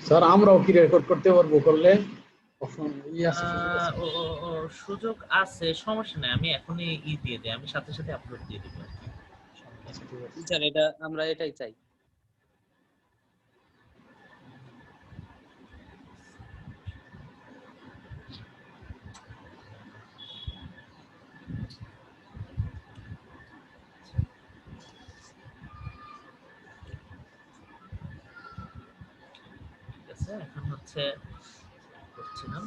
Sir আমরাও কি record করতে পারবো করলে অপশন আছে সুযোগ আছে সুযোগ আছে, সমস্যা নাই, আমি এখনই দিয়ে দিই, আমি সাথে সাথে আপলোড দিয়ে দিব। আচ্ছা ঠিক আছে স্যার এটা আমরা এটাই চাই। ঠিক আছে, এখন হচ্ছে করছিলাম,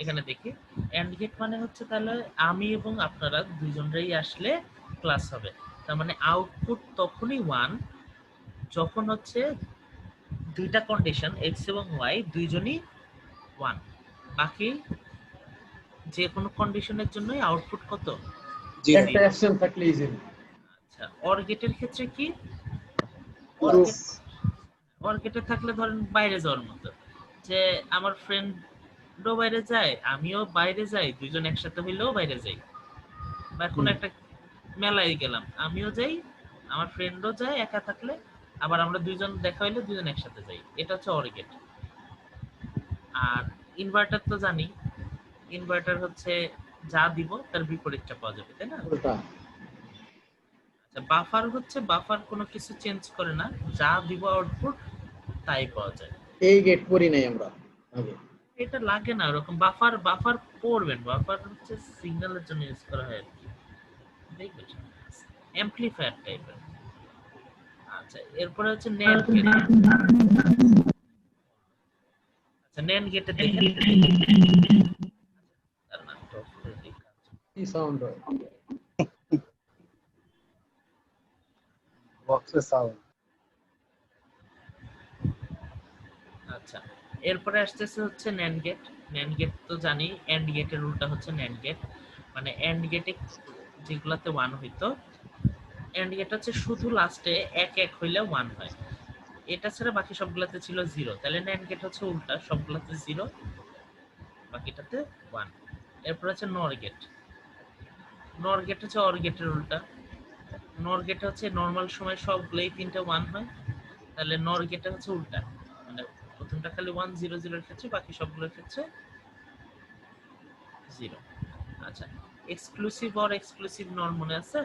এখানে দেখি এন্ড গেট মানে হচ্ছে তাহলে আমি এবং আপনারা দুইজনেরই আসলে ক্লাস হবে, তার মানে আউটপুট তখনই 1 যখন হচ্ছে দুইটা কন্ডিশন এক্স এবং ওয়াই দুইজনই 1, বাকি যে কোনো কন্ডিশনের জন্যই আউটপুট কত, একটা অ্যাবসেন্ট থাকলে ইজি আচ্ছা অর গেটের ক্ষেত্রে কি, অর গেটে থাকলে ধরেন বাইরে যাওয়ার মতো, যে আমার ফ্রেন্ডও বাইরে যায় আমিও বাইরে যাই, দুইজন একসাথে হইলেও বাইরে যাই, বা কোনো একটা মেলায় গেলাম আমিও যাই আমার ফ্রেন্ডও যায় একা থাকলে, আবার আমরা দুইজন দেখা হইলে দুইজন একসাথে যাই, এটা হচ্ছে অর গেট। আর ইনভার্টার তো জানি, ইনভার্টার হচ্ছে যা দিব তার বিপরীতটা পাওয়া যাবে, তাই না? উল্টা আচ্ছা বাফার হচ্ছে বাফার কোনো কিছু চেঞ্জ করে না, যা দিব আউটপুট তাই পাওয়া যায়। এই গেট করি নাই আমরা আগে, এটা লাগে না ওরকম, বাফার বাফার পড়বেন, বাফার হচ্ছে সিগন্যালের জন্য ইউজ করা হয় আর কি, দেখবেন অ্যাম্পলিফায়ার টাইপের। আচ্ছা এরপরে হচ্ছে NAND গেট। আচ্ছা NAND গেটে দেখেন তার নামটা off করে দিই। কি সাউন্ড হয় বক্সের সাউন্ড। আচ্ছা এরপরে আসতেছে হচ্ছে NAND গেট। NAND গেট তো জানি, AND গেটের উল্টা হচ্ছে NAND গেট, মানে AND গেটে যেগুলাতে 1 হইতো, AND গেট হচ্ছে শুধু লাস্টে 1 1 হইলে 1 হয়, এটা ছাড়া বাকি সবগুলাতে ছিল 0, তাহলে NAND গেট হচ্ছে উল্টা, সবগুলাতে 0 বাকিটাতে 1। এরপর আছে NOR গেট। NOR গেট হচ্ছে OR গেটের উল্টা, NOR গেটে হচ্ছে নরমাল সময় সবগুলাই তিনটা 1 হয়, তাহলে NOR গেটে হচ্ছে উল্টা, মানে প্রথমটা খালি 1 0 0 এর ক্ষেত্রে বাকি সবগুলোর ক্ষেত্রে 0। আচ্ছা এক্সক্লুসিভ অর এক্সক্লুসিভ নর মনে আছে?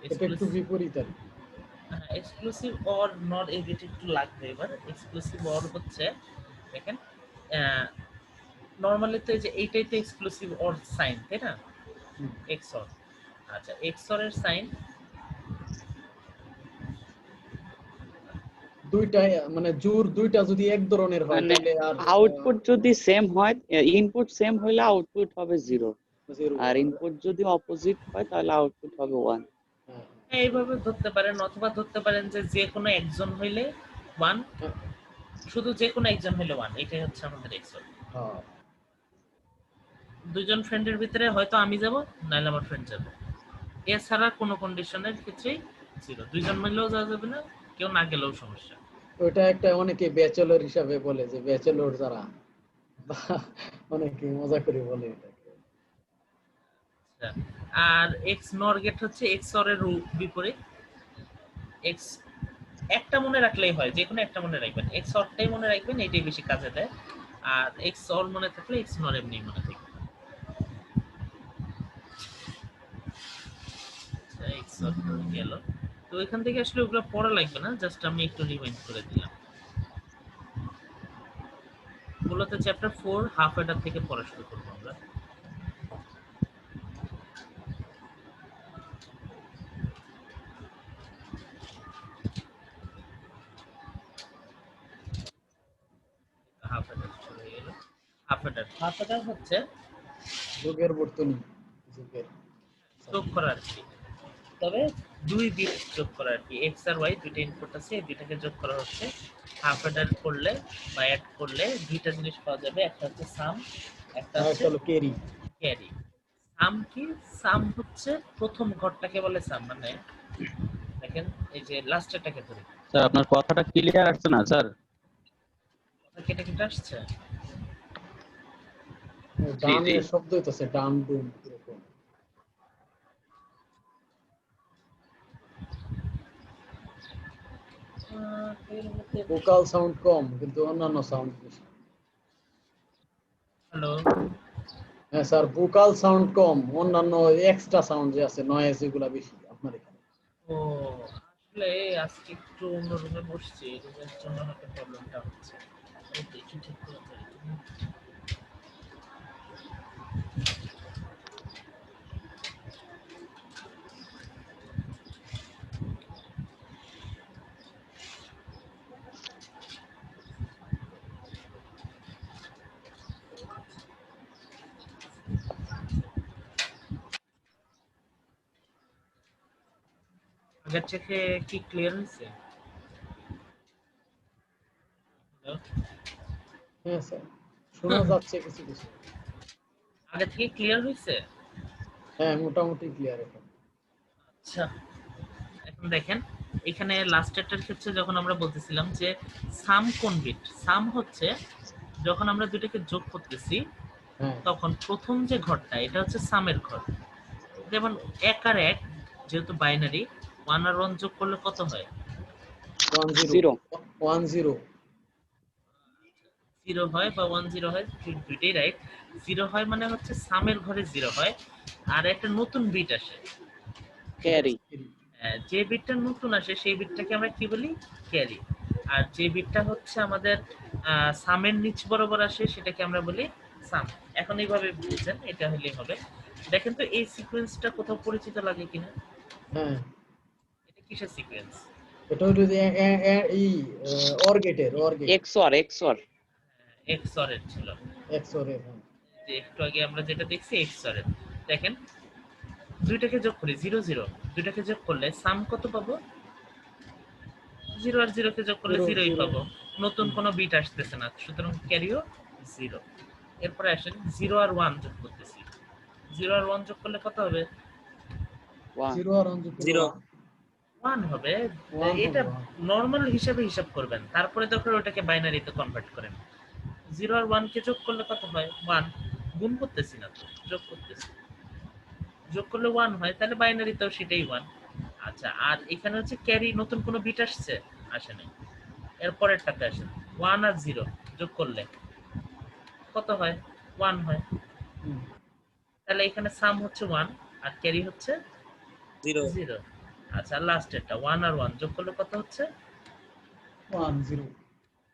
এটা একটু বিপরীত আর কি। এক্সক্লুসিভ অর নর এই দুটো একটু লাগবে এবার। এক্সক্লুসিভ অর হচ্ছে দেখেন নরমালি তো এই যে এইটাই তো এক্সক্লুসিভ অর সাইন, তাই না? এক্সঅর। আচ্ছা এক্সঅর এর সাইন দুইটা মানে জোর দুইটা যদি এক ধরনের হয় মানে তাহলে আর আউটপুট যদি সেম হয়, ইনপুট সেম হইলে আউটপুট হবে 0, আর ইনপুট যদি অপোজিট হয় তাহলে আউটপুট হবে 1। এইভাবে ধরতে পারেন, অথবা ধরতে পারেন যে যে কোনো একজন হইলে 1, শুধু যে কোনো একজন হইলে 1, এটাই হচ্ছে আমাদের এক্সঅর। দুইজন ফ্রেন্ডের ভিতরে হয়তো আমি যাব নাহলে আমার ফ্রেন্ড যাবে, এছাড়া কোনো কন্ডিশনের ক্ষেত্রেই 0, দুইজন মিলেও যাওয়া যাবে না, কেউ না গেলেও সমস্যা। ওটা একটা অনেকে ব্যাচেলর হিসাবে বলে যে ব্যাচেলর যারা, অনেকে মজা করে বলে এটাকে। আচ্ছা, আর এক্স নর গেট হচ্ছে এক্স অর এর বিপরীত। এক্স একটা মনে রাখলেই হয়, যে কোনো একটা মনে রাখবেন, এক্স অরটাই মনে রাখবেন, এটাই বেশি কাজে দেয়। আর এক্স অর মনে থাকলে এক্স নর এমনি মনে থাকবে। এক্স অর গেল, তো এখান থেকে আসলে ওগুলো পড়া লাগবে না, জাস্ট আমি একটু রিমাইন্ড করে দিলাম। মূলত চ্যাপ্টার 4 হাফ অ্যাডার থেকে পড়া শুরু করবো আমরা। হাফ অ্যাডার শুরু হয়ে গেল। হাফ অ্যাডার হচ্ছে যুগের বর্তনী যুগের যোগ করা আর কি, তবে দুই বিট যোগ করা আর কি, এক্স আর ওয়াই দুইটা ইনপুট আছে, এই দুইটাকে যোগ করা হচ্ছে। হাফ অ্যাডার করলে বা অ্যাড করলে দুইটা জিনিস পাওয়া যাবে, একটা হচ্ছে সাম, একটা হচ্ছে ক্যারি। ক্যারি। সাম কি? সাম হচ্ছে প্রথম ঘরটাকে বলে সাম, মানে দেখেন এই যে লাস্টেরটাকে ধরে। স্যার আপনার কথাটা ক্লিয়ার আসছে না স্যার। কথা কেটে কেটে আসছে। ডানের শব্দ হইতাছে ডান ডুম এরকম। এর মধ্যে ভোকাল সাউন্ড কম কিন্তু অন্যান্য সাউন্ড বেশি। হ্যালো, হ্যাঁ স্যার, ভোকাল সাউন্ড কম, অন্যান্য এক্সট্রা সাউন্ড যে আছে নয়েজ এগুলা বেশি আপনার এখানে। ও আসলে আজকে একটু অন্য রুমে বসছি, রুমের জন্য হয়তো প্রবলেমটা হচ্ছে। এই দেখি ঠিক করে পারি কিনা। আগের থেকে কি ক্লিয়ার হয়েছে? হ্যালো? হ্যাঁ স্যার, শোনা যাচ্ছে কিছু কিছু। আগে থেকে ক্লিয়ার হয়েছে? হ্যাঁ মোটামুটি ক্লিয়ার এখন। আচ্ছা, এখন দেখেন এখানে লাস্টেরটার ক্ষেত্রে যখন আমরা বলতেছিলাম যে সাম কোন বিট, সাম হচ্ছে যখন আমরা দুটাকে যোগ করতেছি হ্যাঁ তখন প্রথম যে ঘরটা এটা হচ্ছে সামের ঘর। যেমন ১ আর ১ যেহেতু বাইনারি, 1 আর 1 যোগ করলে কত হয়? 10 0 10 0 হয় বা 10 হয়, দুইটাই রাইট। 0 হয় মানে হচ্ছে সামের ঘরে 0 হয়, আর একটা নতুন বিট আসে। ক্যারি। যে বিটটা নতুন আসে সেই বিটটাকে আমরা কি বলি? ক্যারি। আর যে বিটটা হচ্ছে আমাদের সামের নিচ বরাবর আসে সেটাকে আমরা বলি সাম। এখন এইভাবে বুঝছেন, এটা হলেই হবে। দেখেন তো এই সিকোয়েন্সটা কোথাও পরিচিত লাগে কিনা? হ্যাঁ এটা কিসের সিকোয়েন্স? এটা হলো যে অর গেটের এক্সঅর এক্সঅর এক্সঅর এর ছিল। এক্সর এর। হ্যাঁ যে একটু আগে আমরা যেটা দেখছি এক্সঅর এর। দেখেন দুইটাকে যোগ করি 0 0, দুইটাকে যোগ করলে সাম কত পাবো? 0 আর 0 কে যোগ করলে 0ই 0 পাবো। নতুন কোনো বিট আসতেছে না, সুতরাং ক্যারিও 0। এরপরে আসেন 0 আর 1 যোগ করতেছি। 0 আর 1 যোগ করলে কত হবে? 1 0 আর 1 জিরো 1 হবে। 1 এটা হবে। নরমাল হিসাবে হিসাব করবেন, তারপরে দরকার ওটাকে বাইনারিতে কনভার্ট করেন। 0 আর 1 কে যোগ করলে কত হয়? 1। গুণ করতেছি না তো, যোগ করতেছি। যোগ করলে 1 হয়, তাহলে বাইনারিতেও সেটাই 1। আচ্ছা, আর এখানে হচ্ছে ক্যারি, নতুন কোনো বিট আসছে? আসে নাই। এর পরেরটাতে আসেন 1 আর 0 যোগ করলে কত হয়? 1 হয়। হুম, তাহলে এখানে সাম হচ্ছে 1 আর ক্যারি হচ্ছে জিরো 0। আচ্ছা, লাস্টেরটা 1 আর 1 যোগ করলে কত হচ্ছে? 1 0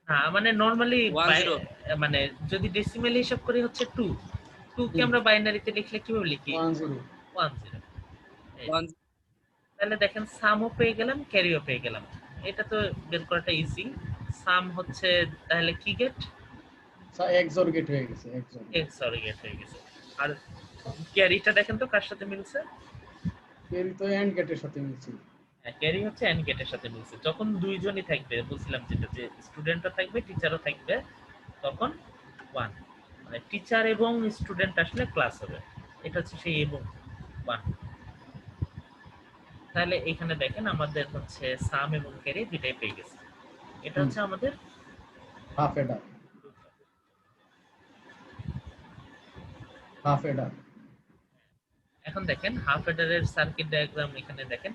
হ্যাঁ, মানে নরমালি 1-0 মানে যদি ডেসিমেল হিসাব করি হচ্ছে 2। 2 কে হুম, আমরা বাইনারিতে লিখলে কিভাবে লিখি? 1 0 1 0। এই ওয়ান তাহলে দেখেন সামও পেয়ে গেলাম, ক্যারিও পেয়ে গেলাম। এটা তো বের করাটা ইজি। সাম হচ্ছে তাহলে কি গেট? এক্সর গেট হয়ে গেছে এক্সর। এক্সঅর গেট হয়ে গেছে। আর ক্যারিটা দেখেন তো কার সাথে মিলছে? এর তো এন্ড গেটের সাথে মিলছে। হ্যাঁ, ক্যারি হচ্ছে এন্ড গেটের সাথে মিলছে। যখন দুইজনই থাকবে, বলছিলাম যেটা যে স্টুডেন্টও থাকবে টিচারও থাকবে, তখন 1। মানে টিচার এবং স্টুডেন্ট আসলে ক্লাস হবে। এটা হচ্ছে সেই এবং 1। তাহলে এখানে দেখেন আমাদের হচ্ছে সাম এবং ক্যারি দুইটাই পেয়ে গেছে। এটা হুম, হচ্ছে আমাদের হাফ এডার হাফ এডার। এখন দেখেন হাফ এডারের সার্কিট ডায়াগ্রাম এখানে দেখেন।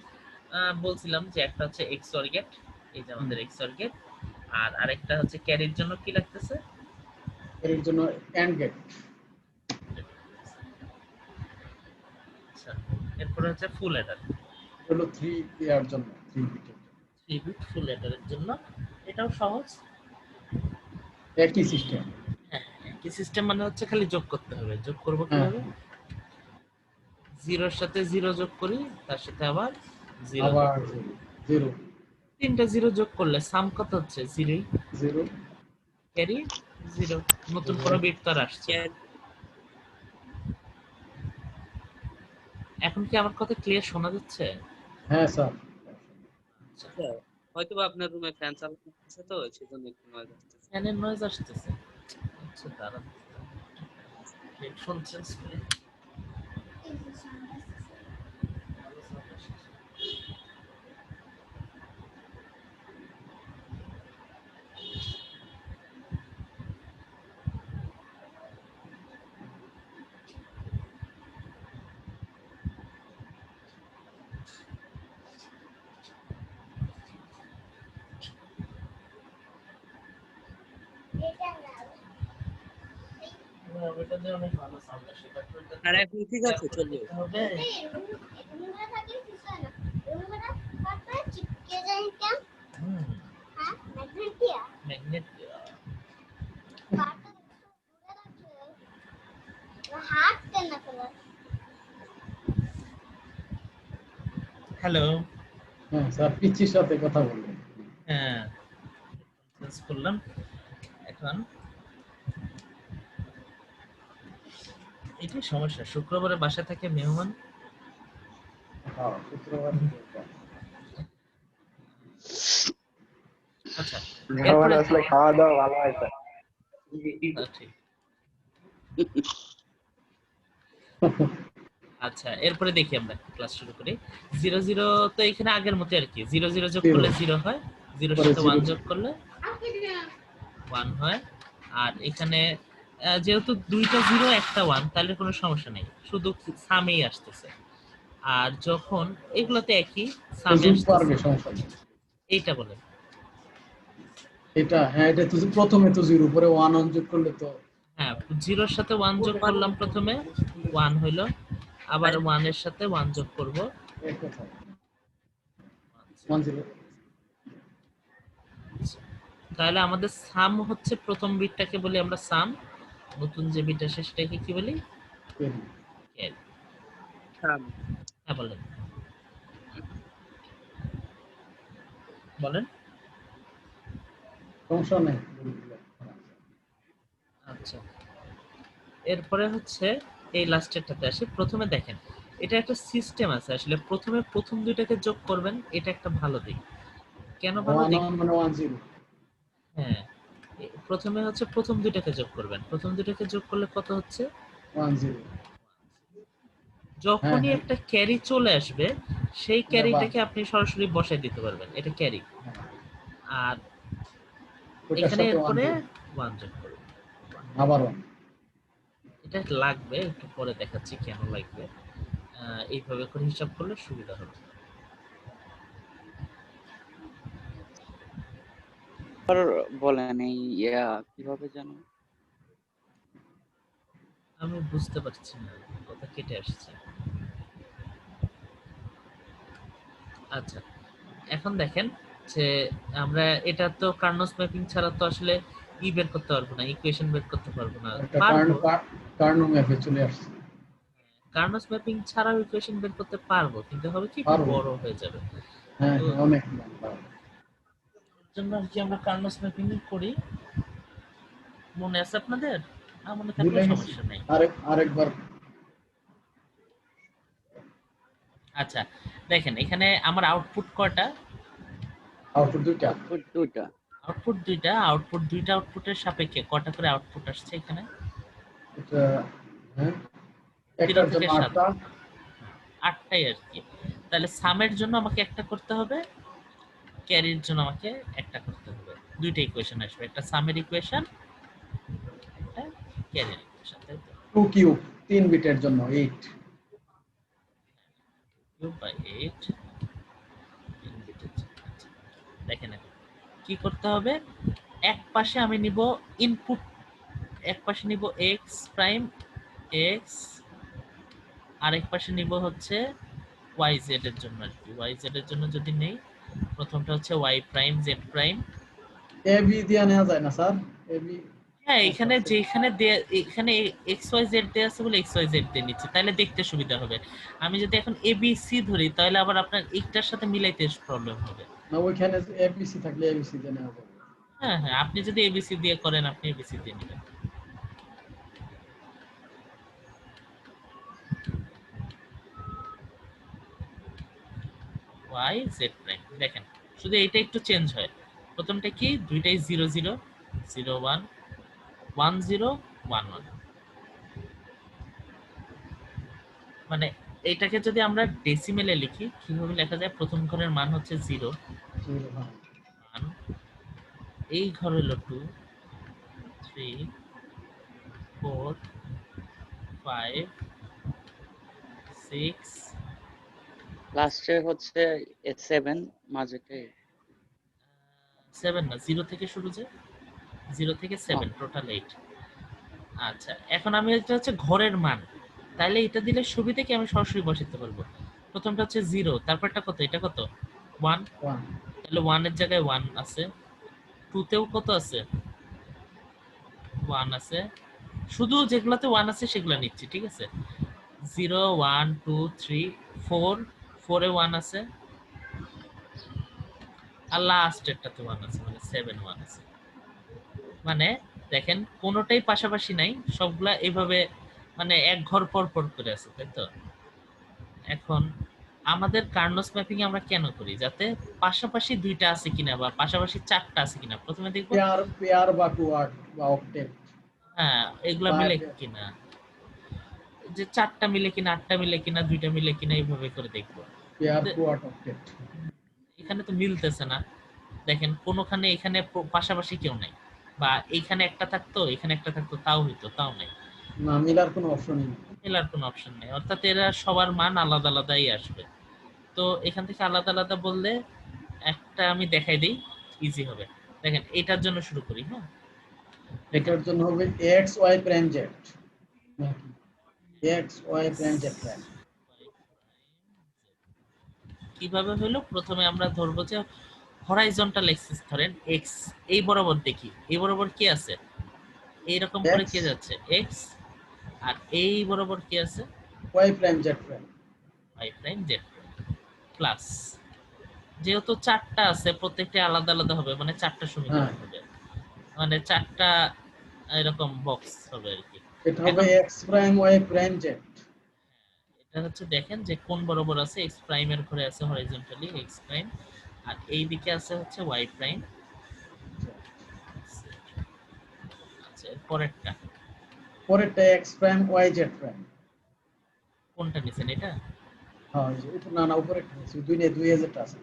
বলছিলাম যে একটা হচ্ছে এক্সঅর গেট, এই যে আমাদের এক্সঅর গেট, আর আরেকটা হচ্ছে ক্যারির জন্য কি লাগতেছে? এর জন্য এন্ড গেট। আচ্ছা, এরপরে হচ্ছে ফুল এডার। হলো 3 ইয়ার জন্য 3 বিটের 3 বিট ফুল এডারের জন্য। এটাও সহজ। একই সিস্টেম। হ্যাঁ, একই সিস্টেম, মানে হচ্ছে খালি যোগ করতে হবে। যোগ করব হ্যাঁ কিভাবে? 0 এর সাথে 0 যোগ করি, তার সাথে আবার 0 যোগ আবার করি। 0 তিনটা 0 যোগ করলে সাম কত হচ্ছে? 0। 0 ক্যারি 0। নতুন কোনো বিট তো আর আসছে না। এখন কি আমার কথা ক্লিয়ার শোনা যাচ্ছে? হ্যাঁ স্যার। আচ্ছা, হয়তো বা আপনার রুমে ফ্যান চালানো আছে তো সেজন্য একটু নয়েজ আসতেছে। ফ্যানের নয়েজ আসতেছে। আচ্ছা, দাঁড়ান, হেডফোন চেঞ্জ করে। ওইটা দিয়ে অনেক ভালো সাউন্ড আসে, বাট ওইটা আর এখন ঠিক আছে, চলবে। দিতে হবে। হুম, ম্যাগনেট হ্যালো। হ্যাঁ স্যার, পিচ্চির সাথে কথা বলবেন। হ্যাঁ, চেঞ্জ করলাম। এখন এটাই সমস্যা, শুক্রবারে বাসা থেকে মেহমান। হ্যাঁ, শুক্রবার আচ্ছা, মেহমান আসলে খাওয়া দাওয়া ভালো হয় স্যার। ঠিক। আচ্ছা, এরপরে দেখি আমরা ক্লাস শুরু করি। 0 0 তো এখানে আগের মতো আর কি, 0 0 যোগ করলে 0 হয়, 0 এর সাথে 1 যোগ করলে 1 হয়। আর এখানে যেহেতু দুইটা 0 একটা 1, তাহলে কোনো সমস্যা নেই, শুধু সামেই আসতেছে। আর যখন এগুলোতে একই সামে যোগ আসতেছে, পারবে, সমস্যা নেই। এইটা বলে এটা হ্যাঁ, এটা তো প্রথমে তো 0 উপরে 1 অন যোগ করলে তো হ্যাঁ, 0 এর সাথে 1 যোগ করলাম, প্রথমে 1 হইলো, আবার 1 এর সাথে 1 যোগ করব, এক কথা 1 0। তাহলে আমাদের সাম হচ্ছে প্রথম বিটটাকে বলি আমরা সাম, নতুন যে বিট আসে সেটাকে কি বলি? ক্যারি। হ্যাঁ বলেন বলেন। সমস্যা নেই। আচ্ছা, এরপরে হচ্ছে এই লাস্টেরটাতে আসি। প্রথমে দেখেন, এটা একটা সিস্টেম আছে আসলে, প্রথমে প্রথম দুইটাকে যোগ করবেন, এটা একটা ভালো দিক। কেন ভালো 1 দিক? অন মানে 1 0। হ্যাঁ, প্রথমে হচ্ছে প্রথম দুইটাকে যোগ করবেন, প্রথম দুইটাকে যোগ করলে কত হচ্ছে? 1 0। যখনই হ্যাঁ। একটা ক্যারি চলে আসবে, সেই এটা ক্যারিটাকে আপনি সরাসরি বসায় দিতে পারবেন, এটা ক্যারি। আর ওটার এখানে সাথে 1 এরপরে যোগ, 1 যোগ করবেন। আবার 1। এটা লাগবে, একটু পরে দেখাচ্ছি কেন লাগবে। এইভাবে করে হিসাব করলে সুবিধা হবে। বলেন এই কিভাবে জানো? আমি বুঝতে পারছি না, কথা কেটে আসছে। আচ্ছা, এখন দেখেন যে আমরা এটা তো কার্নোস ম্যাপিং ছাড়া তো আসলে বের করতে পারবো না, ইকুয়েশন বের করতে পারবো না। একটা পারবো, কার্নো ম্যাপে চলে আসছে। কার্নোস ম্যাপিং ছাড়াও ইকুয়েশন বের করতে পারবো, কিন্তু হবে কি একটু পারবো। বড় হয়ে যাবে। হ্যাঁ তো হ্যাঁ, অনেক লম্বা। এর জন্য আর কি আমরা কার্নোস ম্যাপিং করি। মনে আছে আপনাদের? মনে থাকলে ভুলে গেছি। সমস্যা নেই। আরেকবার। আচ্ছা, দেখেন এখানে আমার আউটপুট কয়টা? আউটপুট দুইটা। আউটপুট দুটো। আউটপুট দুইটা, আউটপুট দুইটা, আউটপুটের সাপেক্ষে কয়টা করে আউটপুট আসছে এখানে? এটা হ্যাঁ, 0 একটার থেকে জন্য 7, 8টা। 8টাই আর কি। তাহলে সামের জন্য আমাকে একটা করতে হবে, ক্যারির জন্য আমাকে একটা করতে হবে। দুইটা ইকুয়েশন আসবে, একটা সামের ইকুয়েশন, একটা ক্যারির ইকুয়েশন, তাই তো? 2 কিউব 3 বিটের জন্য 8। কিউব বাই 8 দেখেন এখন কি করতে হবে, এক পাশে আমি নিব ইনপুট, এক পাশে নিব এক্স প্রাইম এক্স, আরেক পাশে নিব হচ্ছে ওয়াই জেড এর জন্য আর কি। ওয়াই জেড এর জন্য যদি নেই, প্রথমটা হচ্ছে Y prime Z prime. A B দিয়ে নেওয়া যায় না স্যার? A B. হ্যাঁ, এখানে যেখানে এখানে এক্স ওয়াই জেড দেয়া আছে বলে এক্স ওয়াই জেড দিয়ে নিচ্ছে, তাহলে দেখতে সুবিধা হবে। আমি যদি এখন এ বি সি ধরি, তাহলে আবার আপনার একটার সাথে মিলাইতে প্রবলেম হবে। না, ওইখানে এবিসি থাকলে এবিসি দিয়ে নেওয়া যাবে। হ্যাঁ হ্যাঁ, আপনি যদি এবিসি দিয়ে করেন, আপনি এবিসি দিয়ে নেবেন। ওয়াই জেড প্রাইম দেখেন, শুধু এটা একটু চেঞ্জ হয়। প্রথমটা কি, দুইটাই 0 0 0 1 1 0 1 1। মানে এটাকে যদি আমরা ডেসিমেলে লিখি, কিভাবে লেখা যায়? প্রথম ঘরের মান হচ্ছে 0, 1, এই ঘর হলো 2 3 4 5 6 লাস্টে হচ্ছে 7, মাঝেটাই 7 না, 0 থেকে শুরু, যে 0 থেকে 7, টোটাল 8। আচ্ছা, এখন আমি এটা হচ্ছে ঘরের মান, তাহলে এটা দিলে সুবিধা কি আমি সরাসরি বসাতে পারবো। প্রথমটা হচ্ছে 0, তারপরটা কত, এটা কত 1, 1 তাহলে 1 এর জায়গায় 1 আছে, 2 তেও কত আছে 1 আছে, শুধু যেগুলাতে 1 আছে সেগুলো নিচ্ছি, ঠিক আছে। 0 1 2 3 4, 4 এ 1 আছে, আর লাস্টেরটাতে 1 আছে, মানে 7 1 আছে। মানে দেখেন কোনোটাই পাশাপাশি নাই, সবগুলা এইভাবে মানে এক ঘর পর পর করে আছে, তাই তো। এখন আমাদের কার্নোস ম্যাপিং আমরা কেন করি, যাতে পাশাপাশি দুইটা আছে কিনা বা পাশাপাশি চারটা আছে কিনা প্রথমে দেখবো। পেয়ার পেয়ার বা কোয়াড বা অক্টেট হ্যাঁ, এগুলা মিলে কিনা, যে চারটা মিলে কিনা, আটটা মিলে কিনা, দুইটা মিলে কিনা, এইভাবে করে দেখবো। Pair quad octet. এখানে তো মিলতেছে না, দেখেন কোনোখানে এখানে পাশাপাশি কেউ নাই, বা এইখানে একটা থাকতো এখানে একটা থাকতো তাও হইতো, তাও নাই, না, মিলার কোনো অপশনই নেই। মেলার কোনো অপশন নেই, অর্থাৎ এরা সবার মান আলাদা আলাদাই আসবে। তো এখান থেকে আলাদা আলাদা বললে একটা আমি দেখাই দিই, ইজি হবে। দেখেন এটার জন্য শুরু করি, হ্যাঁ। এটার জন্য হবে এক্স ওয়াই প্রাইম জেড, নাকি X Y prime Z prime. কিভাবে হলো, প্রথমে আমরা ধরবো যে হরাইজন্টাল এক্সিস ধরেন এক্স, এই বরাবর দেখি, এই বরাবর কি আছে, এইরকম করে X, কে যাচ্ছে এক্স, আর এই বরাবর কি আছে Y prime Z prime. Y prime Z plus, যেহেতু চারটা আছে প্রত্যেকটা আলাদা আলাদা হবে, মানে চারটা সমীকরণ হবে, মানে চারটা এরকম বক্স হবে আর কি। এটা হবে X prime Y prime Z. এটা হচ্ছে দেখেন যে কোন বরাবর আছে, এক্স প্রাইম এর ঘরে আছে হরাইজন্টালি এক্স প্রাইম, আর এই দিকে আছে হচ্ছে ওয়াই প্রাইম। আচ্ছা, এর পরেরটা X prime Y Z prime. কোনটা নিছেন, এটা? হ্যাঁ, এই যে উপর, না না উপরেরটা নিছি, দুই এ যেটা আছে,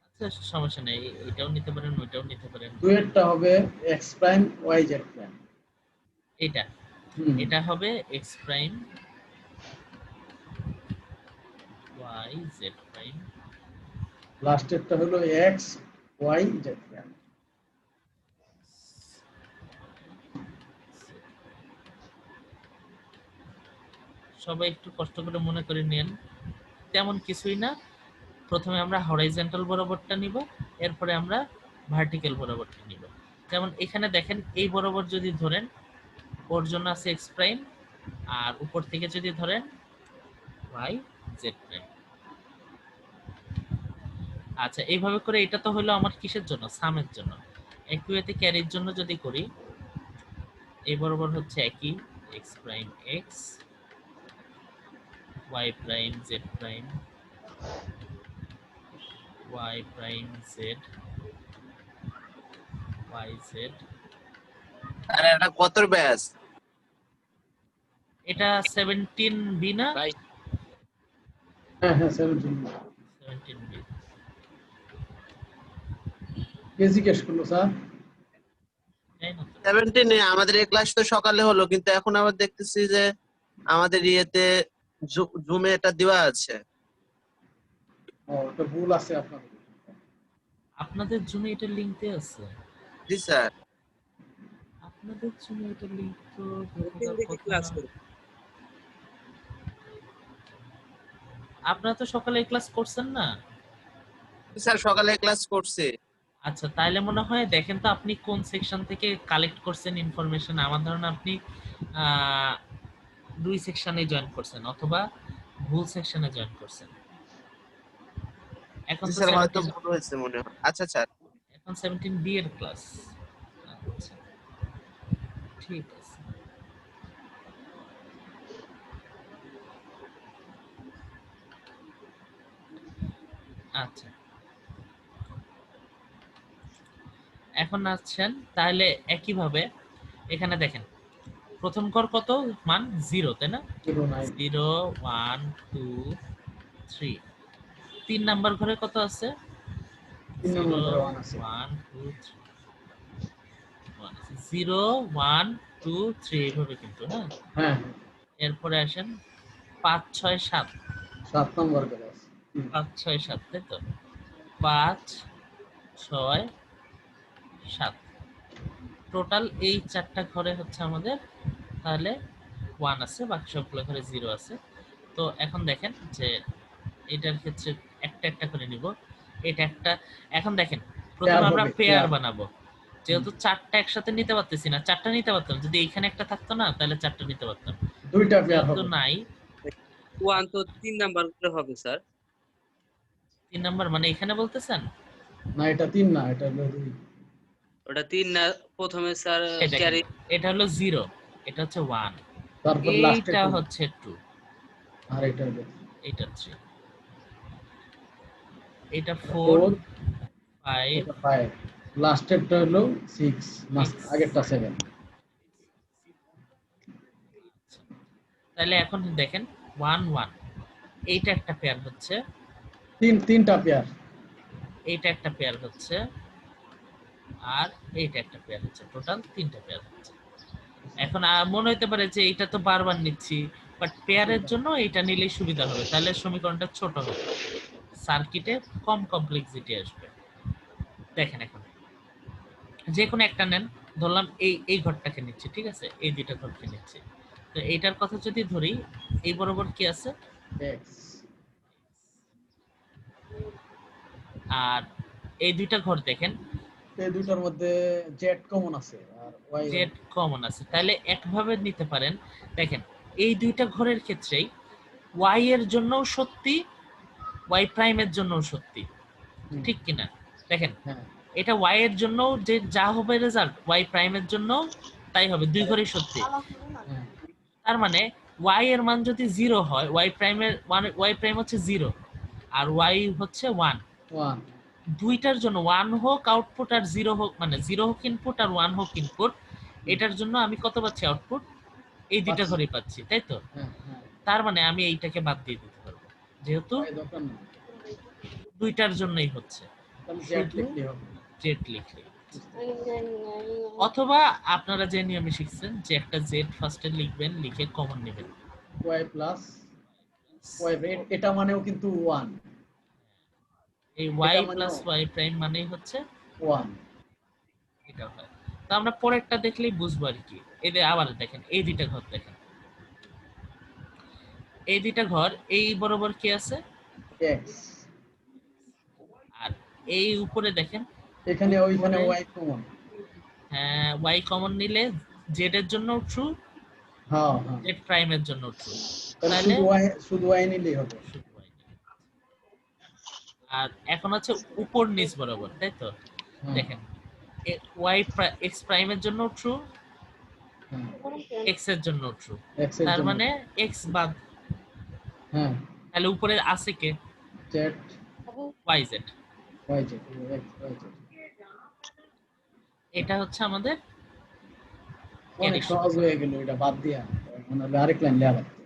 আচ্ছা, সমস্যা নেই, এটাও নিতে পারেন ওইটাও নিতে পারেন। দুইয়েরটা হবে X prime Y Z prime. এটা এটা হবে X prime Y Z prime, লাস্টেরটা হলো এক্স ওয়াই জেড প্রাইম। সবাই একটু কষ্ট করে মনে করে নেন, তেমন কিছুই না। প্রথমে আমরা হরাইজন্টাল বরাবরটা নিব, এরপরে আমরা ভার্টিক্যাল বরাবরটা নিব। যেমন এখানে দেখেন এই বরাবর যদি ধরেন, ওর জন্য আছে এক্স প্রাইম, আর উপর থেকে যদি ধরেন ওয়াই জেড প্রাইম। আচ্ছা, এইভাবে করে এটা তো হলো আমার কিসের জন্য, সামের জন্য। একইভাবে ক্যারির জন্য যদি করি, এই বরাবর হচ্ছে একই X prime X Y prime Z prime Y prime Z Y Z. আরে এটা কত ব্যাস? এটা 17B না? ভাই হ্যাঁ হ্যাঁ, 17B। কে জিজ্ঞেস করলো স্যার? তাই না তো? 17 আমাদের এই ক্লাস তো সকালে হলো, কিন্তু এখন আবার দেখতেছি যে আমাদের ইয়েতে জুমে এটা দেওয়া আছে। ও, এটা ভুল আছে আপনাদের। আপনাদের জন্য এটা লিংক দেয়া আছে? জি স্যার। আপনাদের জন্য এটা লিংক তো ক্লাস করি আপনারা তো সকালে ক্লাস করছেন না? স্যার, সকালে ক্লাস করছি। আচ্ছা, তাইলে মনে হয় দেখেন তো আপনি কোন সেকশন থেকে কালেক্ট করছেন ইনফরমেশন। আমার ধারণা আপনি দুই সেকশনে জয়েন করছেন, অথবা ভুল সেকশনে জয়েন করছেন। এখন তো স্যার হয়তো 17 ভুল হয়েছে মনে হয়। আচ্ছা স্যার। এখন 17B এর ক্লাস। আচ্ছা, ঠিক আছে। আচ্ছা, এখন আসছেন তাহলে একইভাবে এখানে দেখেন প্রথম ঘর কত মান 0, তাই না? 0 1 2 3। 3 নাম্বার ঘরে কত আছে? 0 1 2 3 0 1 2 3, এইভাবে কিন্তু, হ্যাঁ। হ্যাঁ, এরপরে আসেন 5 6 7, 7 নম্বর করে আছে। 5 6 7, তাই তো। 5 6 7 টোটাল এই চারটা ঘরে হচ্ছে আমাদের তাহলে 1 আছে, বাকি সবগুলো ঘরে 0 আছে। তো এখন দেখেন যে এটার ক্ষেত্রে একটা একটা করে নিব। এটা একটা, এখন দেখেন প্রথমে Pair আমরা হবে, পেয়ার pair। বানাবো। যেহেতু চারটা একসাথে নিতে পারতেছি না, চারটা নিতে পারতাম যদি এইখানে একটা থাকতো না, তাহলে চারটা নিতে পারতাম। দুইটা পেয়ার যেহেতু হবে। নাই, 1 তো 3 নাম্বার করে হবে স্যার। 3 নাম্বার মানে এখানে বলতেছেন? না, এটা 3 না, এটা হলো 2। ওটা 3 না, প্রথমে স্যার এই দেখেন, ক্যারি এটা হলো 0, এটা হচ্ছে 1, তারপর লাস্টে এইটা 2 হচ্ছে 2, আর এটা হলো এটা 3, এটা 4, 4, 5, এটা 5, লাস্টেরটা হলো 6, আগেরটা 7। তাহলে এখন দেখেন 1 1, এইটা একটা পেয়ার হচ্ছে, তিনটা পেয়ার। এইটা একটা পেয়ার হচ্ছে, আর এইটা একটা পেয়ার হচ্ছে, টোটাল 3টা পেয়ার হচ্ছে। এখন মনে হতে পারে যে এইটা তো বারবার নিচ্ছি, বাট পেয়ারের জন্য এইটা নিলেই সুবিধা হবে, তাহলে সমীকরণটা ছোট হবে, সার্কিটে কম কমপ্লেক্সিটি আসবে। দেখেন এখন যে কোনো একটা নেন, ধরলাম এই ঘরটাকে নিচ্ছি, ঠিক আছে, এই দুইটা ঘরকে নিচ্ছি। তো এইটার কথা যদি ধরি, এই বরাবর কি আছে, X। আর এই দুইটা ঘর দেখেন এই দুইটার মধ্যে জেড কমন আছে আর ওয়াই জেড কমন আছে, তাহলে একভাবে নিতে পারেন। দেখেন এই দুইটা ঘরের ক্ষেত্রেই ওয়াই এর জন্যও সত্যি, ওয়াই প্রাইমের জন্যও সত্যি, ঠিক কিনা? দেখেন হ্যাঁ, এটা ওয়াই এর জন্য যে যা হবে রেজাল্ট, ওয়াই প্রাইমের জন্য তাই হবে, দুই ঘরেই সত্যি। হ্যাঁ, তার মানে ওয়াই এর মান যদি 0 হয়, ওয়াই প্রাইম হচ্ছে 0 আর ওয়াই হচ্ছে 1, 1। দুইটার জন্য 1 হোক আউটপুট আর 0 হোক, মানে 0 হোক ইনপুট আর 1 হোক ইনপুট, এটার জন্য আমি কত পাচ্ছি আউটপুট? এই দুইটা পাচ্ছি। ঘরেই পাচ্ছি, তাই তো? হ্যাঁ, হ্যাঁ, তার মানে আমি এইটাকে বাদ দিয়ে দিতে পারবো, যেহেতু ওয়াই দরকার নেই, দুইটার জন্যই হচ্ছে, তাহলে জেড শুধু লিখলেই হবে। জেড লিখলে। অথবা আপনারা যে নিয়মে শিখছেন যে একটা জেড ফার্স্টে লিখবেন, লিখে কমন নেবেন, ওয়াই প্লাস ওয়াই, এটা মানেও কিন্তু 1। এই ওয়াই এটা প্লাস মানেও ওয়াই প্রাইম মানেই হচ্ছে 1। এটা হয়। তো আমরা পরেরটা দেখলেই বুঝবো আর কি। এই যে আবার দেখেন এই দুইটা ঘর দেখেন, এই দুইটা ঘর এই বরাবর কি আছে, এক্স। আর এই উপরে দেখেন এখানে ওইখানে উপরে, ওয়াই কমন। হ্যাঁ ওয়াই কমন নিলে জেড এর জন্য ট্রু, হ্যাঁ, হ্যাঁ, জেড প্রাইমের জন্য ট্রু, তাহলে তাহলে শুধু ওয়াই নিলেই হবে। শুধু Y নিলে। আর এখন হচ্ছে উপর নিচ বরাবর, তাই তো? হ্যাঁ, দেখেন ওয়াই এক্স প্রাইমের জন্য ট্রু, হ্যাঁ, এক্স এর জন্য ট্রু, এক্স এর তার জন্য। মানে এক্স বাদ, হ্যাঁ, তাহলে উপরে আছে কে, Z, Y Z. Y Z, X Y Z. এটা হচ্ছে আমাদের অনেক সহজ হয়ে গেল এটা বাদ দিয়া, মানে হলে আরেক লাইন লেখা লাগতো।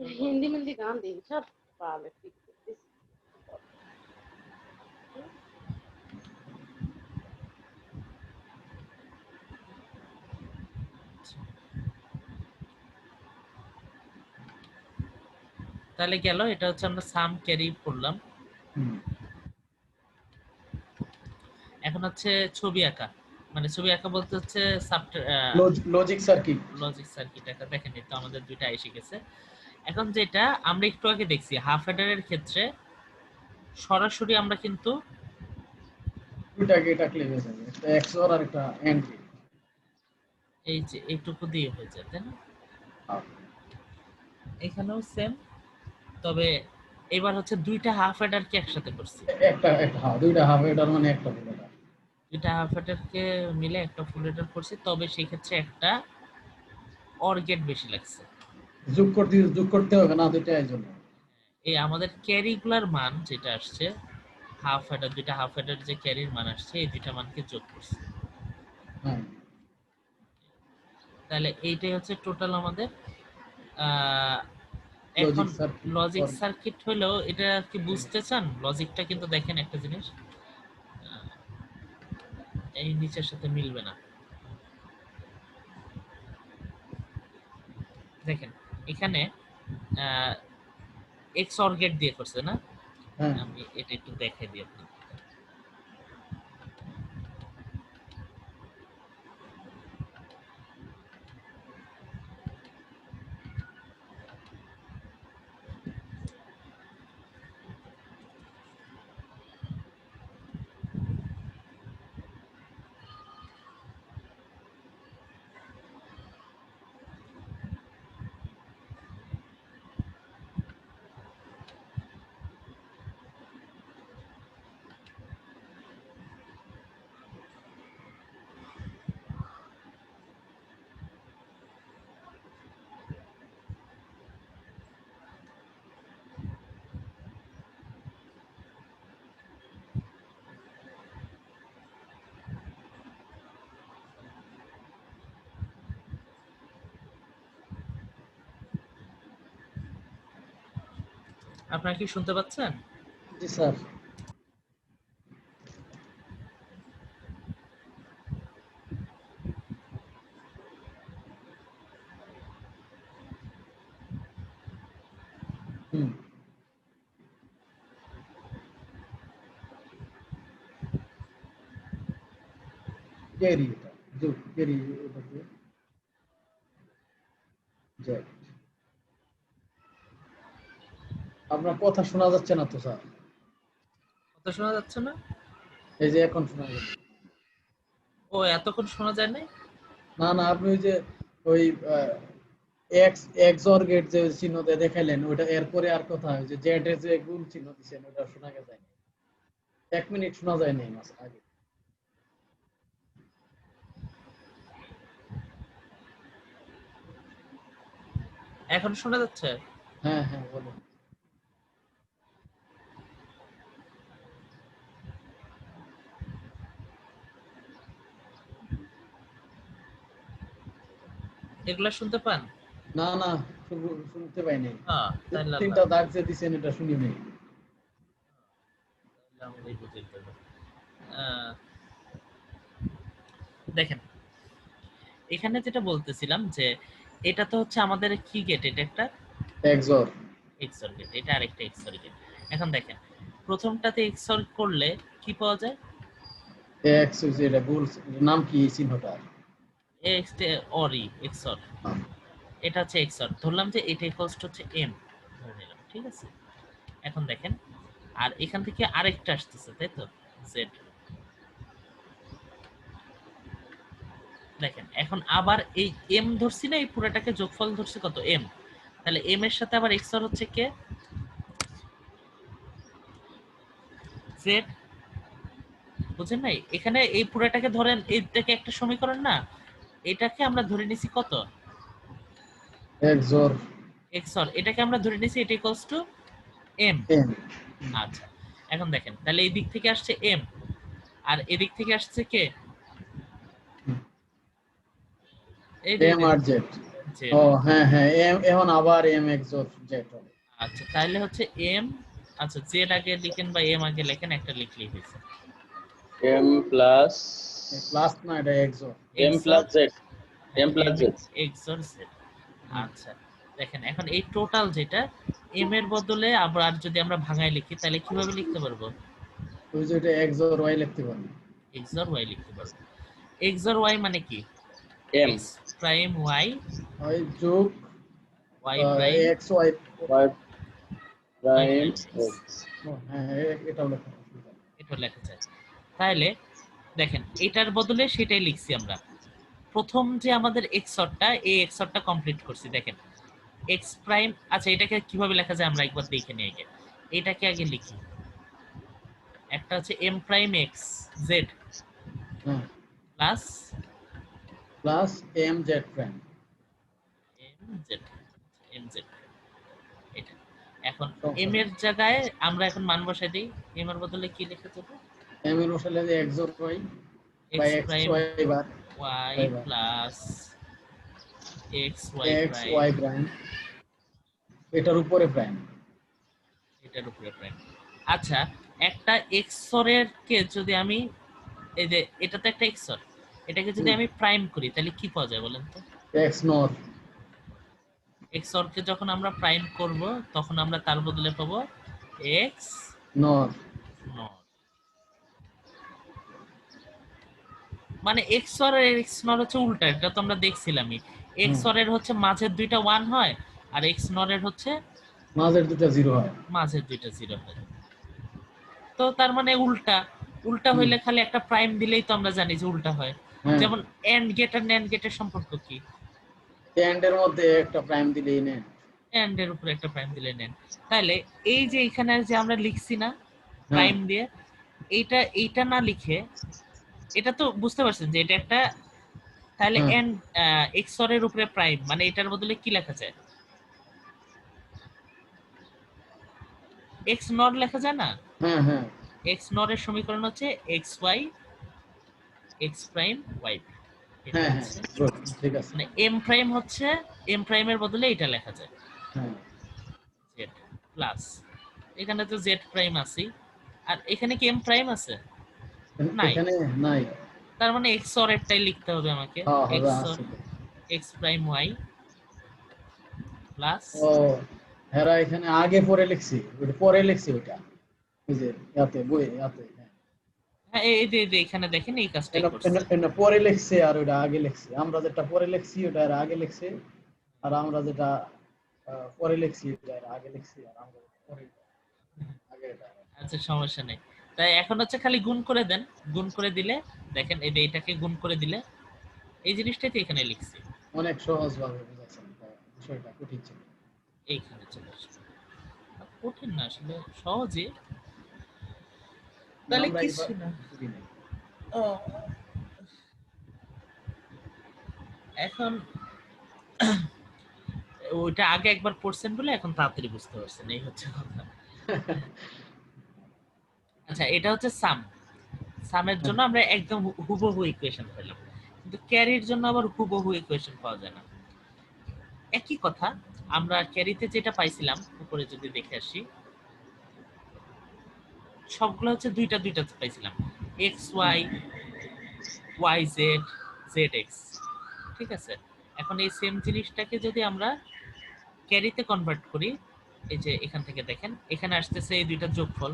हिंदी में गान दी सब पाले তাহলে গেল, এটা হচ্ছে আমরা সাম ক্যারি করলাম। হুম। এখন হচ্ছে ছবি আঁকা, মানে ছবি আঁকা বলতে হচ্ছে লজিক সার্কিট। লজিক সার্কিট আঁকা। দেখেন এই তো আমাদের দুইটা এসে গেছে। এখন যেটা আমরা একটু আগে দেখছি হাফ অ্যাডারের ক্ষেত্রে সরাসরি আমরা কিন্তু দুইটা গেট আঁকলে হয়ে যাবে, একটা এক্স অর আর একটা এন্ড গেট। এই যে এইটুকু দিয়ে হয়ে যায়, তাই না? এখানেও সেম, তবে এবার হচ্ছে দুইটা হাফ অ্যাডারকে একসাথে করছি, একটা হ্যাঁ, দুইটা হাফ এটার মানে একটা ফুল এটা। দুইটা হাফ অ্যাডারকে মিলে একটা ফুল অ্যাডার করছি, তবে সেই ক্ষেত্রে একটা অর গেট বেশি লাগছে। যোগ করতে হবে না দুইটা, এই জন্য এই আমাদের ক্যারিগুলার মান যেটা আসছে, হাফ অ্যাডার, দুইটা হাফ অ্যাডার যে ক্যারির মান আসছে, এই দুইটা মানকে যোগ করছি। হ্যাঁ, তাহলে এইটাই হচ্ছে টোটাল আমাদের। এখন লজিক সার্কিট। লজিক সার্কিট হলো, এটা কি বুঝতে চান? লজিকটা কিন্তু দেখেন একটা জিনিস, এই নিচের সাথে মিলবে না। দেখেন এখানে এক্স অর গেট দিয়ে করছে না, হ্যাঁ, আমি এটা একটু দেখাই দিই আপনাদের। আপনারা কি শুনতে পাচ্ছেন? জি স্যার। হুম। ক্যারি এটা যোগ ক্যারি এটাকে জেড। আপনার কথা শোনা যাচ্ছে না তো স্যার। কথা শোনা যাচ্ছে না? এই যে এখন শোনা গেল। ও এতক্ষণ শোনা যায় নাই? না না, আপনি ওই যে ওই এক্স এক্সর গেট যে চিহ্ন দিয়ে দেখাইলেন ওটা এরপরে আর কথা হয় যে জেড এর যে গুণ চিহ্ন দিছেন ওটা শোনা যায় না। 1 মিনিট শোনা যায় নাই মাস আগে। এখন শোনা যাচ্ছে? হ্যাঁ হ্যাঁ বলুন। এগুলা শুনতে পান? না না, শুনতে পাই নাই। হ্যাঁ, তাহলে তিনটা দাগ যে দিছেন এটা শুনি নাই। আমাদের বুঝতে হবে। দেখেন এখানে যেটা বলতেছিলাম যে এটা তো হচ্ছে আমাদের কি গেট, এটা একটা এক্সর এক্সর গেট, এটা আরেকটা এক্সর গেট। এখন দেখেন প্রথমটাতে এক্সর করলে কি পাওয়া যায়? এক্স হইছে এটা গোল নাম কি এই চিহ্নটা? এক্স অরি এক্সর, এটা হচ্ছে এক্সর। ধরলাম যে এটা ইকুয়ালস টু হচ্ছে এম ধরে নিলাম, ঠিক আছে। এখন দেখেন আর এখান থেকে আরেকটা আসতেছে, তাই তো জেড। দেখেন এখন আবার এই এম ধরছি না, এই পুরোটাকে যোগফল ধরছি কত এম, তাহলে এম এর সাথে আবার এক্সর হচ্ছে কে? জেড। বুঝেন নাই? এখানে এই পুরোটাকে ধরেন এইটাকে একটা সমীকরণ না, এটাকে আমরা ধরে নিছি কত এক্সর এক্সর, এটাকে আমরা ধরে নিছি এটা ইকুয়ালস টু এম। এম। আচ্ছা এখন দেখেন তাহলে এই দিক থেকে আসছে এম আর এদিক থেকে আসছে কে? এই এম আর জেড। জেড। ও হ্যাঁ হ্যাঁ, এম এখন আবার এম এক্সর জেড হবে। আচ্ছা তাহলে হচ্ছে এম, আচ্ছা জেড আগে লিখেন বা এম আগে লেখেন, একটা লিখলেই হয়েছে। এম প্লাস প্লাস না, এটা XOR. M plus Z, M plus Z. XOR Z. আচ্ছা দেখেন এখন এই টোটাল যেটা এম এর বদলে আবার যদি আমরা ভাঙায় লিখি তাহলে কিভাবে লিখতে পারবো? ওই যে এটা এক্সর ওয়াই লিখতে পারবো। এক্সর ওয়াই লিখতে পারবো। এক্সর ওয়াই মানে কি? এম এক্স প্রাইম ওয়াই, ওই যোগ Y prime X Y Y prime X. X. হ্যাঁ এটাও লেখা। এটা লেখা যায়। তাহলে দেখেন এটার বদলে সেটাই লিখছি আমরা। প্রথম যে আমাদের এক্সরটা, এই এক্সরটা কমপ্লিট করছি। দেখেন এক্স প্রাইম, আচ্ছা এটাকে কিভাবে লেখা যায় আমরা একবার দেখে নিই আগে। এটাকে আগে লিখি, একটা হচ্ছে এম প্রাইম এক্স জেড হ্যাঁ plus plus M Z prime. M Z, M Z এটা। এখন এম এর জায়গায় আমরা এখন মান বসাই দিই, এম এর বদলে কি লিখে দেবো? এম এর বসালে যে এক্সর ওয়াই বা X X prime Y bar Y plus X Y X Y prime এটার উপরে প্রাইম। এটার উপরে প্রাইম। আচ্ছা একটা এক্সরের কে যদি আমি এই যে এটা তো একটা এক্সর, এটাকে যদি আমি প্রাইম করি তাহলে কি পাওয়া যায় বলেন তো? এক্স নর। এক্সর কে যখন আমরা প্রাইম করব তখন আমরা তার বদলে পাবো এক্স নর। নর। মানে এক্সর আর এক্স নর হচ্ছে উল্টা, এটা তো আমরা দেখছিলামই। এক্সর এর হচ্ছে মাঝের দুইটা 1 হয় আর এক্স নরের হচ্ছে মাঝের দুটো জিরো হয়। মাঝের দুইটা 0 হয়। তো তার মানে উল্টা, উল্টা হইলে খালি একটা প্রাইম দিলেই তো আমরা জানি যে উল্টা হয়। যেমন এন্ড গেট আর ন্যান্ড গেটের সম্পর্ক কি? এন্ড এর মধ্যে একটা প্রাইম দিলেই নেন, এন্ড এর উপরে একটা প্রাইম দিলে নেন। তাহলে এই যে এখানে যে আমরা লিখছি না প্রাইম দিয়ে, এইটা না লিখে, এটা তো বুঝতে পারছেন যে এটা একটা, তাহলে এন্ড এক্সর এর উপরে প্রাইম মানে এটার বদলে কি লেখা যায়? এক্স নর লেখা যায় না? হ্যাঁ হ্যাঁ, এক্স নর এর সমীকরণ হচ্ছে X Y X prime Y. হ্যাঁ হ্যাঁ ঠিক আছে। মানে এম প্রাইম হচ্ছে এম প্রাইমের বদলে এটা লেখা যায় হ্যাঁ জেড প্লাস এখানে তো জেড প্রাইম আছে, আর এখানে কি এম প্রাইম আছে? নাই। এখানে নাই। তার মানে এক্স অর এরটাই লিখতে হবে আমাকে, হ্যাঁ হবে এক্স অর আছে তো। এক্স প্রাইম ওয়াই প্লাস ও হেরা এখানে আগে পরে লিখছি, ওটা পরে লিখছি ওটা, এই যে ইয়াতে বই ইয়াতে, হ্যাঁ হ্যাঁ এই যে এখানে দেখেন এই কাজটাই করছে। এনে পরে লিখছে আর ওটা আগে লিখছি। আমরা যেটা পরে লিখছি ওটা এর আগে লিখছে, আর আমরা যেটা পরে লিখছি ওটা এর আগে লিখছি, আর আমরা যেটা পরে আগে এটা। আচ্ছা সমস্যা নেই। তাই এখন হচ্ছে খালি গুণ করে দেন, গুণ করে দিলে দেখেন এই যে এটাকে গুণ করে দিলে এই জিনিসটাই তো এখানে লিখছি, অনেক সহজ ভাবে বুঝাচ্ছেন, বিষয়টা কঠিন ছিল। এইখানে চলে আসবে। কঠিন না আসলে, সহজে। তাহলে আমরা কিছু এইবার না। বুঝি নাই। ও, এখন ওইটা আগে একবার পড়ছেন বলে এখন তাড়াতাড়ি বুঝতে পারছেন, এই হচ্ছে কথা। আচ্ছা এটা হচ্ছে সাম, সামের জন্য আমরা একদম হুবহু ইকুয়েশন পেলাম, কিন্তু ক্যারির জন্য আবার হুবহু ইকুয়েশন পাওয়া যায় না। একই কথা, আমরা ক্যারিতে যেটা পাইছিলাম উপরে যদি দেখে আসি, সবগুলো হচ্ছে দুইটা দুইটা পাইছিলাম, X Y, Y Z, Z X, ঠিক আছে। এখন এই সেম জিনিসটাকে যদি আমরা ক্যারিতে কনভার্ট করি, এই যে এখান থেকে দেখেন এখানে আসতেছে এই দুইটা যোগফল,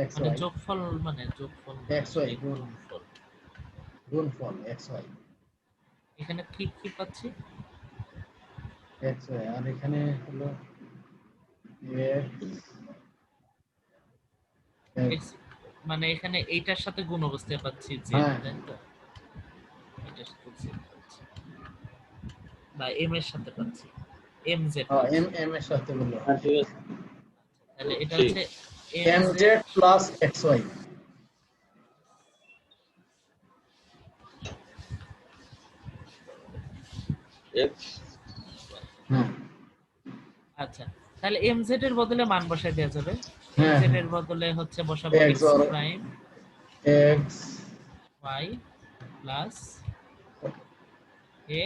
এক্স মানে ওয়াই যোগফল মানে যোগফল এক্স ওয়াই গুণফল, গুণফল এক্স ওয়াই এখানে কি কি পাচ্ছি, এক্স ওয়াই, আর এখানে হলো এক্স, মানে এখানে এইটার সাথে গুণ অবস্থায় পাচ্ছি জেড, হ্যাঁ তাই তো? এটার সাথে জেড পাচ্ছি বা এম এর সাথে পাচ্ছি, এম জেড পাচ্ছি। এম এম এর সাথে বললো হ্যাঁ ঠিক আছে। তাহলে এটা ঠিক। হচ্ছে M Z plus X Y. X হ্যাঁ আচ্ছা, তাহলে এম জেড এর বদলে মান বসাই দেওয়া যাবে। এম হ্যাঁ জেড এর বদলে হচ্ছে বসাবো এক্স এক্স আর prime X Y plus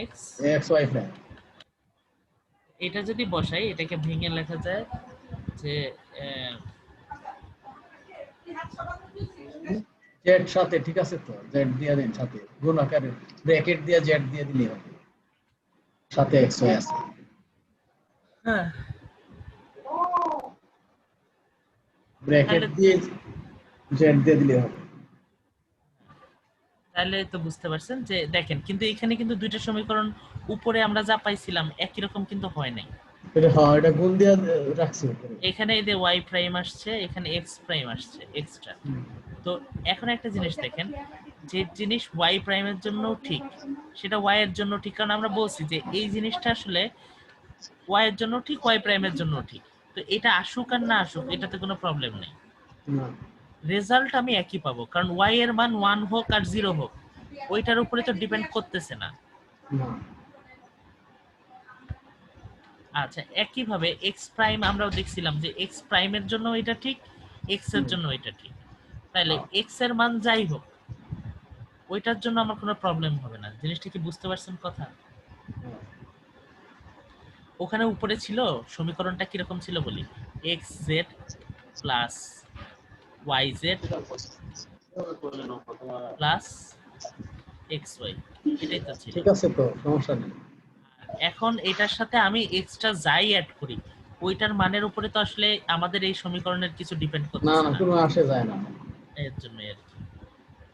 X, X Y prime. এটা যদি বসাই এটাকে ভেঙে লেখা যায় যে জেড সাথে, ঠিক আছে তো, জেড দিয়ে দেন সাথে, গুণ আকারে ব্র্যাকেট দিয়ে জেড দিয়ে দিলে হবে, সাথে এক্স ওয়াই আছে। হ্যাঁ ব্র্যাকেট দিয়ে জেড দিয়ে দিলে হবে। তাহলে তো বুঝতে পারছেন যে দেখেন, কিন্তু এখানে কিন্তু দুইটা সমীকরণ উপরে আমরা যা পাইছিলাম একই রকম কিন্তু হয় নাই। এটা হ্যাঁ, এটা গুণ দিয়ে রাখছি উপরে। এখানে এই যে ওয়াই প্রাইম আসছে, এখানে এক্স প্রাইম আসছে এক্সট্রা। তো এখন একটা জিনিস দেখেন, যে জিনিস ওয়াই প্রাইমের জন্য ঠিক সেটা ওয়াই এর জন্য ঠিক, কারণ আমরা বলছি যে এই জিনিসটা আসলে ওয়াই এর জন্য ঠিক, ওয়াই প্রাইমের জন্য ঠিক। তো এটা আসুক আর না আসুক এটাতে কোনো প্রবলেম নেই, না রেজাল্ট আমি একই পাবো, কারণ ওয়াই এর মান 1 হোক আর 0 হোক ওইটার উপরে তো ডিপেন্ড করতেছে না। না আচ্ছা একইভাবে এক্স প্রাইম আমরাও দেখছিলাম যে এক্স প্রাইমের জন্য এটা ঠিক, এক্স এর জন্য এটা ঠিক, তাহলে এক্স এর মান যাই হোক ওইটার জন্য আমার কোনো প্রবলেম হবে না। জিনিসটা কি বুঝতে পারছেন কথা? ওখানে উপরে ছিল সমীকরণটা কিরকম ছিল বলি, X Z plus Y Z plus X Y, এটাই তো ছিল। ঠিক আছে তো, সমস্যা নেই। এখন এটার সাথে আমি এক্সট্রা যাই অ্যাড করি ওইটার মানের উপরে তো আসলে আমাদের এই সমীকরণের কিছু ডিপেন্ড না করতেছে না না, কোনো আসে যায় না। এর জন্য আর কি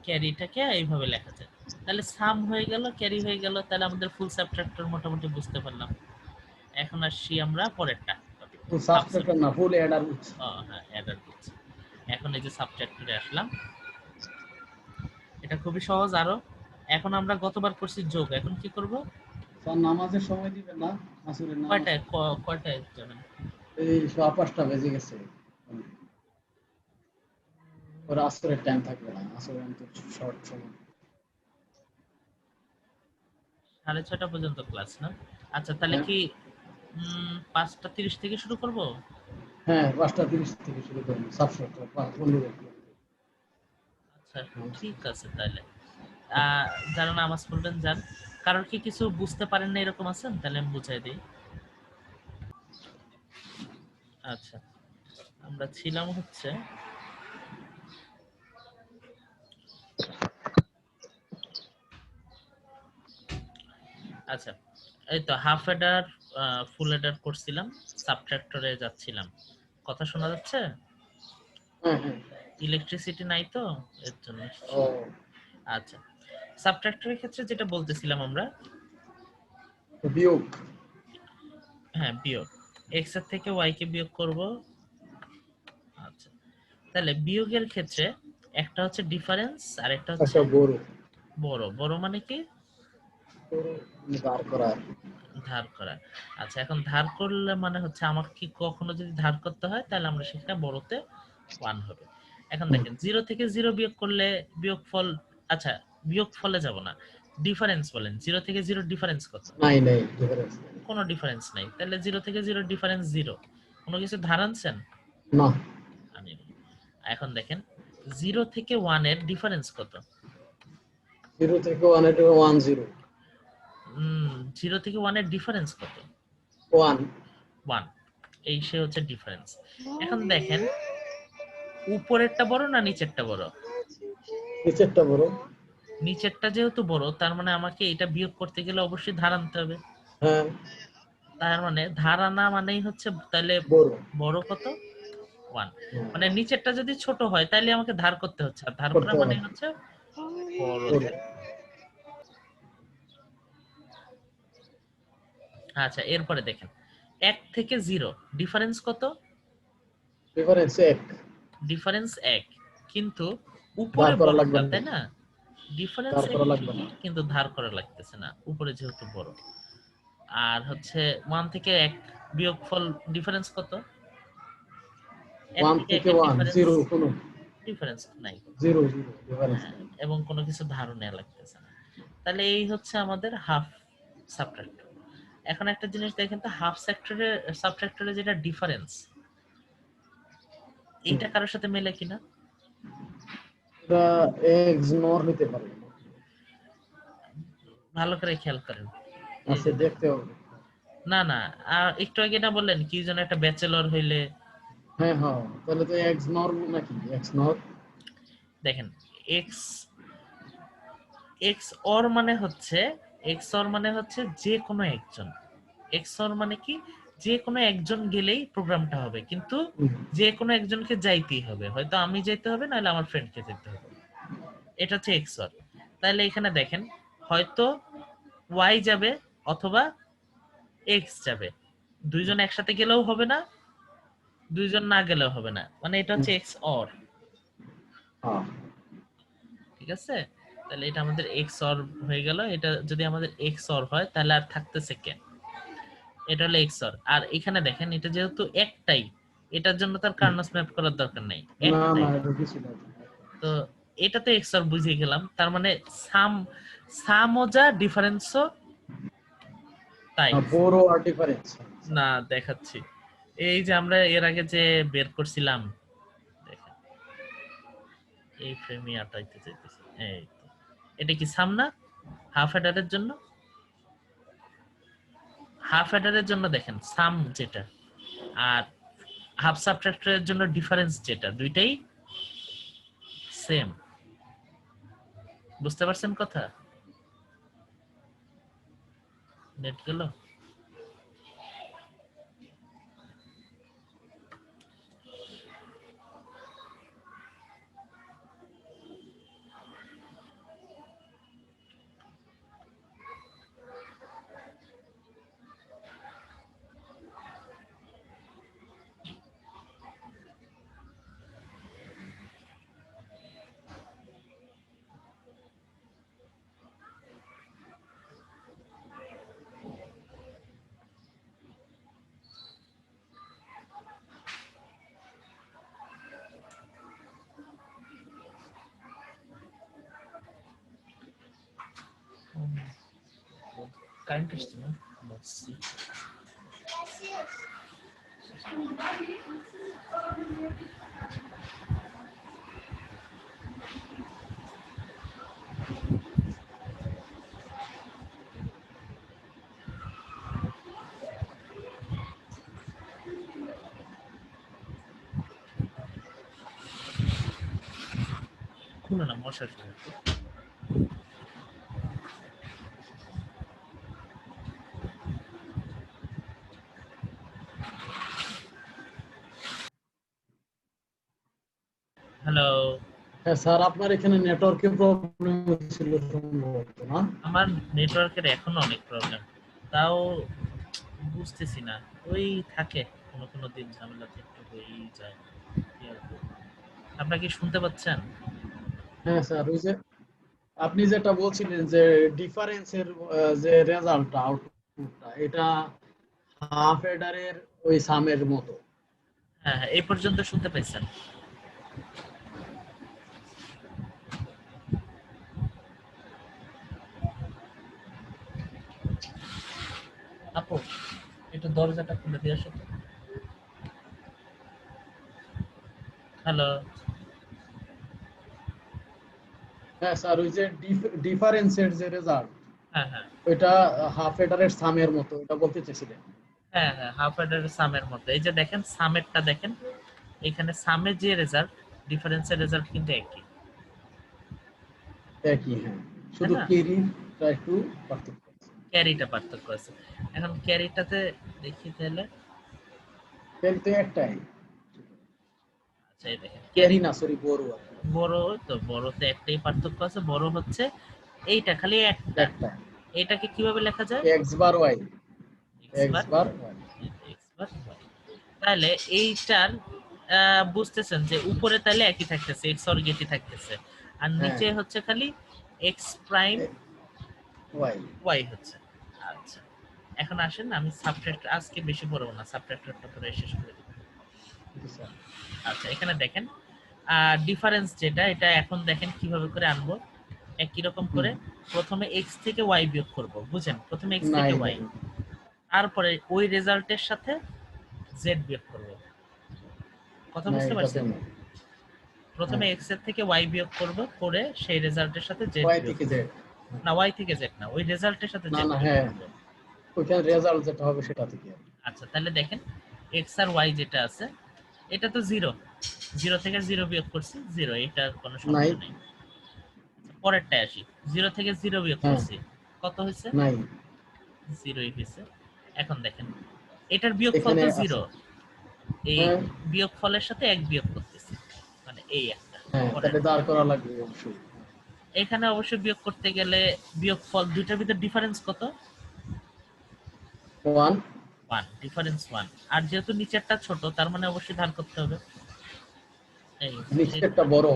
ক্যারিটাকে এইভাবে লেখা যায়। তাহলে সাম হয়ে গেল, ক্যারি হয়ে গেল, তাহলে আমাদের ফুল সাবট্রাক্টর মোটামুটি বুঝতে পারলাম। এখন আসছি আমরা পরেরটা, ফুল সাবট্রাক্টর না, ফুল অ্যাডার বুঝছি। হ্যাঁ অ্যাডার বুঝছি। এখন এই যে সাবট্রাক্টরে আসলাম, এটা খুবই সহজ আরো। এখন আমরা গতবার করছি যোগ, এখন কি করব? স্যার নামাজের সময় দিবেন না, আসরের নামাজ কয়টায় কয়টায় যাবেন? এই 5:30 বেজে গেছে, ওর আসরের টাইম থাকবে না, আসরের অন্তত শর্ট সময়। 6:30 পর্যন্ত ক্লাস না? আচ্ছা তাহলে কি 5:30 থেকে শুরু করব? হ্যাঁ 5:30 থেকে শুরু করুন, সাবট্রাক্টর 15 আচ্ছা ঠিক আছে তাহলে। যারা নামাজ পড়বেন যান। কারোর কি কিছু বুঝতে পারেন না এরকম আছেন? তাহলে আমি বুঝাই দিই। আচ্ছা, আমরা ছিলাম হচ্ছে আচ্ছা, এই তো হাফ এডার ফুল এডার করছিলাম, সাবট্রাক্টরে যাচ্ছিলাম। কথা শোনা যাচ্ছে? হ্যাঁ হ্যাঁ। ইলেকট্রিসিটি নাই তো এর জন্য। ও আচ্ছা, সাবট্রাক্টরের ক্ষেত্রে যেটা বলতেছিলাম আমরা, বিয়োগ। হ্যাঁ বিয়োগ, এক্স এর থেকে ওয়াই কে বিয়োগ করব। আচ্ছা, তাহলে বিয়োগের ক্ষেত্রে একটা হচ্ছে ডিফারেন্স আর একটা হচ্ছে একটা বড় বড়। বড় মানে কি? বার করা। ধার করা। আচ্ছা, এখন ধার করলে মানে হচ্ছে আমাকে কি কখনো যদি ধার করতে হয় তাহলে আমরা সেখানে বড়তে 1 হবে। এখন দেখেন 0 থেকে 0 বিয়োগ করলে বিয়োগফল, আচ্ছা বিয়োগফলে যাব না, ডিফারেন্স বলেন। 0 থেকে 0 ডিফারেন্স কত? নাই নাই ডিফারেন্স। কোনো ডিফারেন্স নাই, তাহলে 0 থেকে 0 ডিফারেন্স 0। কোনো কিছু ধার আনছেন? না। আনি নাই। এখন দেখেন 0 থেকে 1 এর ডিফারেন্স কত? 0 থেকে 1 এর 1 0। 0 থেকে 1 এর ডিফারেন্স কত? 1 1। এই সে হচ্ছে ডিফারেন্স। এখন দেখেন উপরেরটা বড় না নিচেরটা বড়? নিচেরটা বড়। নিচেরটা যেহেতু বড়, তার মানে আমাকে এটা বিয়োগ করতে গেলে অবশ্যই ধার আনতে হবে। হ্যাঁ তার মানে ধার আনা মানেই হচ্ছে তাহলে বড়। বড় কত? 1। মানে নিচেরটা যদি ছোট হয় তাহলে আমাকে ধার করতে হচ্ছে, আর ধার করা মানে হচ্ছে বড়। আচ্ছা, এরপরে দেখেন 1 থেকে 0 ডিফারেন্স কত? ডিফারেন্স 1। ডিফারেন্স 1, কিন্তু উপরে বড়টা, তাই না? ডিফারেন্স কিন্তু ধার করা লাগতেছে না উপরে যেহেতু বড়। আর হচ্ছে 1 থেকে 1 বিয়োগফল ডিফারেন্স কত? 1 থেকে 1 0 কোনো ডিফারেন্স নাই, 0 0 ডিফারেন্স নাই এবং কোনো কিছু ধারও নেওয়া লাগতেছে না। তাহলে এই হচ্ছে আমাদের হাফ সাবট্রাক্টর। এখন একটা জিনিস দেখেন তো, হাফ সেক্টরে সাবট্রাক্টরে যেটা ডিফারেন্স, এইটা কারোর সাথে মেলে কিনা? এটা এক্স নর নিতে পারে। ভালো করে খেয়াল করেন। আচ্ছা দেখতে হবে। না না, একটু আগে না বললেন কি যেন একটা ব্যাচেলর হইলে? হ্যাঁ হ্যাঁ, তাহলে তো এক্স নর নাকি? এক্স নর দেখেন এক্স এক্স অর মানে হচ্ছে, এক্স অর মানে হচ্ছে যে কোনো একজন। এক্স অর মানে কি? যে কোনো একজন গেলেই প্রোগ্রামটা হবে, কিন্তু যে কোনো একজনকে যাইতেই হবে, হয়তো আমি যেতে হবে নাহলে আমার ফ্রেন্ডকে যেতে হবে। এটা হচ্ছে এক্স অর। তাহলে এখানে দেখেন হয়তো ওয়াই যাবে অথবা এক্স যাবে, দুইজন একসাথে গেলেও হবে না, দুইজন না গেলেও হবে না, মানে এটা হচ্ছে এক্স অর। ঠিক আছে, তাহলে এটা আমাদের এক্স অর হয়ে গেল। এটা যদি আমাদের এক্স অর হয় তাহলে আর থাকতেছে কে? এটা হলো এক্স অর। আর এখানে দেখেন এটা যেহেতু একটাই, এটার জন্য তার কার্নস ম্যাপ করার দরকার নাই, একটাই। তো এটা তো এক্স অর বুঝে গেলাম, তার মানে সামও যা ডিফারেন্সও তাই। বড় আর ডিফারেন্স না দেখাচ্ছি, এই যে আমরা এর আগে যে বের করছিলাম, দেখেন এই ফ্রেমে আটাইতে চাইতেছি, এই তো এটা কি সাম না? হাফ হেডারের জন্য, হাফ হেডারের জন্য দেখেন সাম যেটা, আর হাফ সাবট্রাক্টরের জন্য ডিফারেন্স যেটা, দুইটাই সেম। বুঝতে পারছেন কথা? নেট গেল? কারেন্ট আসছে না, বসছি। খুলে না মশা শুনে। হ্যালো, হ্যাঁ স্যার, আপনার এখানে নেটওয়ার্কের প্রবলেম হচ্ছিল সম্ভবত, না? আমার নেটওয়ার্কের এখনো অনেক প্রবলেম, তাও বুঝতেছি না, ওই থাকে কোনো কোনো দিন ঝামেলাতে একটু হয়েই যায়। কি আর করব? আপনারা কি শুনতে পাচ্ছেন? হ্যাঁ স্যার, ওই যে আপনি যেটা বলছিলেন যে ডিফারেন্সের যে রেজাল্টটা, আউটপুটটা, এটা হাফ এডারের ওই সামের মতো। হ্যাঁ হ্যাঁ, এই পর্যন্ত শুনতে পাইছেন? আপু একটু দরজাটা খুলে দিয়ে আসো। হ্যালো, হ্যাঁ স্যার, ওই যে ডিফারেন্সের যে রেজাল্ট, হ্যাঁ হ্যাঁ ওইটা হাফ এডারের সামের মতো, এটা বলতে চাইছিলেন? হ্যাঁ হ্যাঁ, হাফ এডার সামের মধ্যে। এই যে দেখেন সামেরটা দেখেন, এখানে সামের যে রেজাল্ট, ডিফারেন্সের রেজাল্ট কিন্তু একই, একই, হ্যাঁ, শুধু না? ক্যারিটা একটু পার্থক্য আছে। ক্যারিটা পার্থক্য আছে। এখন ক্যারিটাতে দেখি তাহলে। ক্যারি তো একটাই, আচ্ছা এই দেখেন ক্যারি না, সরি, বড় আর কি। বড়, তো বড়তে একটাই পার্থক্য আছে, বড় হচ্ছে এইটা খালি একটা। একটা এটাকে কিভাবে লেখা যায়? X bar Y, x x bar বার ওয়াই। X bar Y. তাহলে এইটার বুঝতেছেন যে উপরে তাহলে একই থাকতেছে, এক্স অর গেটই থাকতেছে, আর হ্যাঁ, নিচে হচ্ছে খালি এক্স প্রাইম ওয়াই। ওয়াই হচ্ছে। আচ্ছা এখন আসেন, আমি সাবট্রাক্টর আজকে বেশি পড়বো না, সাবট্রাক্টরটা পরে শেষ করে দেব। জি স্যার। আচ্ছা এখানে দেখেন ডিফারেন্স যেটা, এটা এখন দেখেন কিভাবে করে আনবো। একই রকম করে প্রথমে x থেকে y বিয়োগ করব, বুঝেন? প্রথমে x থেকে নাই, y, তারপরে ওই রেজাল্টের সাথে z বিয়োগ করব। কথা না, বুঝতে এটা তো পারছেন? না। প্রথমে হ্যাঁ, x এর থেকে y বিয়োগ করব, করে সেই রেজাল্টের সাথে z ওয়াই বিয়োগ থেকে করব। জেড। না y থেকে z না, ওই রেজাল্টের সাথে z না না, বিয়োগ হ্যাঁ, করব। ওইখানে রেজাল্ট যেটা হবে সেটা থেকে। আচ্ছা তাহলে দেখেন x আর y যেটা আছে, এটা তো 0, 0 থেকে 0 বিয়োগ করছি 0, এটার কোনো নাই, সমস্যা নেই। পরেরটায় আসি, 0 থেকে 0 বিয়োগ হ্যাঁ, করছি, কত হয়েছে? নাই, 0ই হয়েছে। এখন দেখেন এটার বিয়োগফল এখানে তো আছে। 0, এই হ্যাঁ, বিয়োগফলের সাথে 1 বিয়োগ করতেছি, মানে এই একটা। হ্যাঁ, পরের তাহলে দাঁড় করা লাগবে অবশ্যই। এখানে অবশ্যই বিয়োগ করতে গেলে বিয়োগফল দুইটার ভিতর ডিফারেন্স কত? 1, 1, ডিফারেন্স 1। আর যেহেতু নিচেরটা ছোট, তার মানে অবশ্যই ধার করতে হবে। এই নিচেরটা বড়।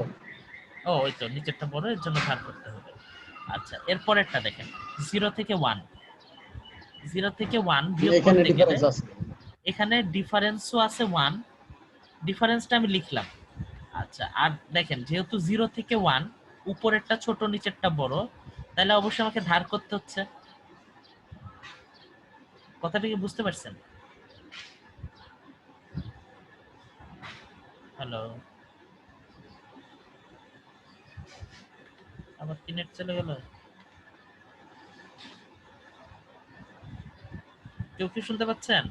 ও ওই তো নিচেরটা বড়, এর জন্য ধার করতে হবে। আচ্ছা এরপরেরটা দেখেন, 0 থেকে 1, 0 থেকে 1 বিয়োগ এখানে করতে গেলে ডিফারেন্স আছে। এখানে ডিফারেন্সও আছে 1, ডিফারেন্সটা আমি লিখলাম। আচ্ছা আর দেখেন যেহেতু 0 থেকে 1, উপরেরটা ছোট নিচেরটা বড়, তাহলে অবশ্যই আমাকে ধার করতে হচ্ছে। কথাটা কি বুঝতে পারছেন? হ্যালো, আমার কি নেট চলে গেল? কেউ কি শুনতে পাচ্ছেন?